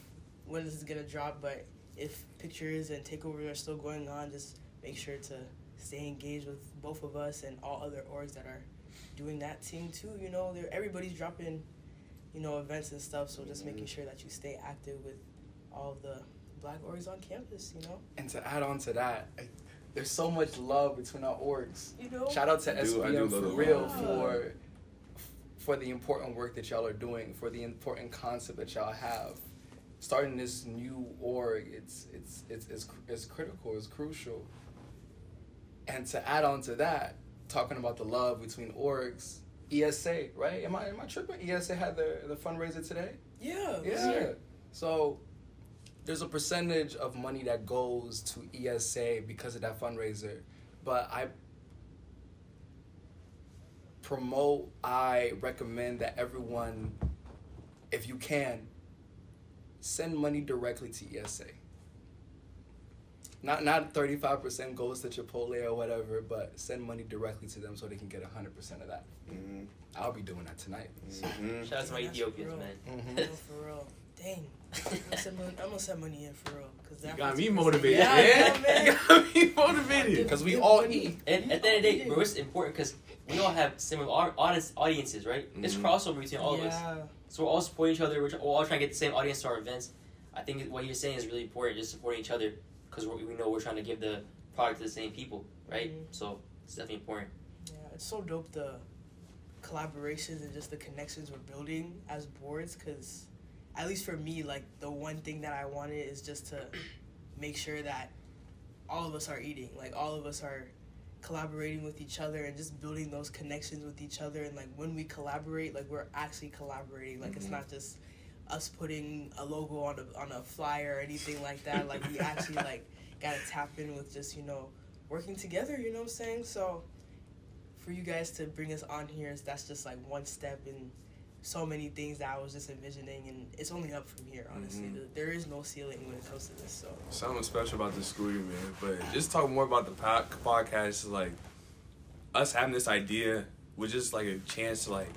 when this is gonna drop, but if pictures and takeovers are still going on, just make sure to stay engaged with both of us and all other orgs that are doing that thing too. You know, everybody's dropping, events and stuff. So just making sure that you stay active with all of the Black orgs on campus. And to add on to that, there's so much love between our orgs. Shout out to I do SBM for love real that. for the important work that y'all are doing, for the important concept that y'all have. Starting this new org, it's critical, it's crucial. And to add on to that, talking about the love between orgs, ESA, right? Am I tripping? ESA had the fundraiser today? Yeah. So there's a percentage of money that goes to ESA because of that fundraiser. But I recommend that everyone, if you can, send money directly to ESA. Not 35% goes to Chipotle or whatever, but send money directly to them so they can get 100% of that. Mm-hmm. I'll be doing that tonight. Mm-hmm. Shout out to my Ethiopians, man. Mm-hmm. No, for real. Dang. I'm gonna send money in for real. You got me motivated, man. Yeah, You got me motivated. Because we all eat. And at the end of the day, bro, it's important because we all have similar audiences, right? It's crossover between all of us. So we're all supporting each other. We're all trying to get the same audience to our events. I think what you're saying is really important, just supporting each other because we know we're trying to give the product to the same people, right? Mm-hmm. So it's definitely important. Yeah, it's so dope, the collaborations and just the connections we're building as boards, because at least for me, like, the one thing that I wanted is just to make sure that all of us are eating, like, all of us are collaborating with each other and just building those connections with each other. And like when we collaborate, like we're actually collaborating, like it's not just us putting a logo on a flyer or anything like that. Like we actually like gotta tap in with just working together, you know what I'm saying? So for you guys to bring us on here, that's just like one step in so many things that I was just envisioning, and it's only up from here, honestly. There is no ceiling when it comes to this. So something special about this school year, man. But just talk more about the podcast, like us having this idea was just like a chance to like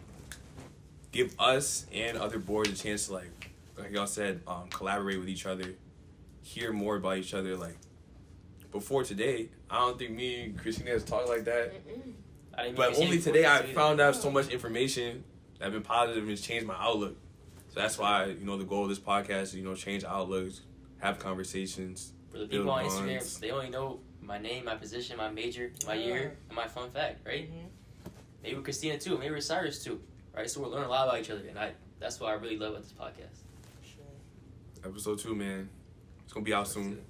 give us and other boards a chance to like y'all said, collaborate with each other, hear more about each other. Like before today, I don't think me and Christina has talked like that. But only today I found out so much information that been positive and it's changed my outlook. So that's why, the goal of this podcast is, change outlooks, have conversations. For the people on Instagram, they only know my name, my position, my major, my year, and my fun fact, right? Maybe with Christina too, maybe with Cyrus too, right? So we're learning a lot about each other, and that's what I really love about this podcast. Episode 2, man. It's going to be out soon.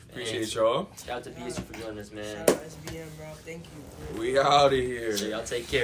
Appreciate y'all. Shout out to BSU for joining us, man. Shout out SBM, bro. Thank you. We out of here. So y'all take care.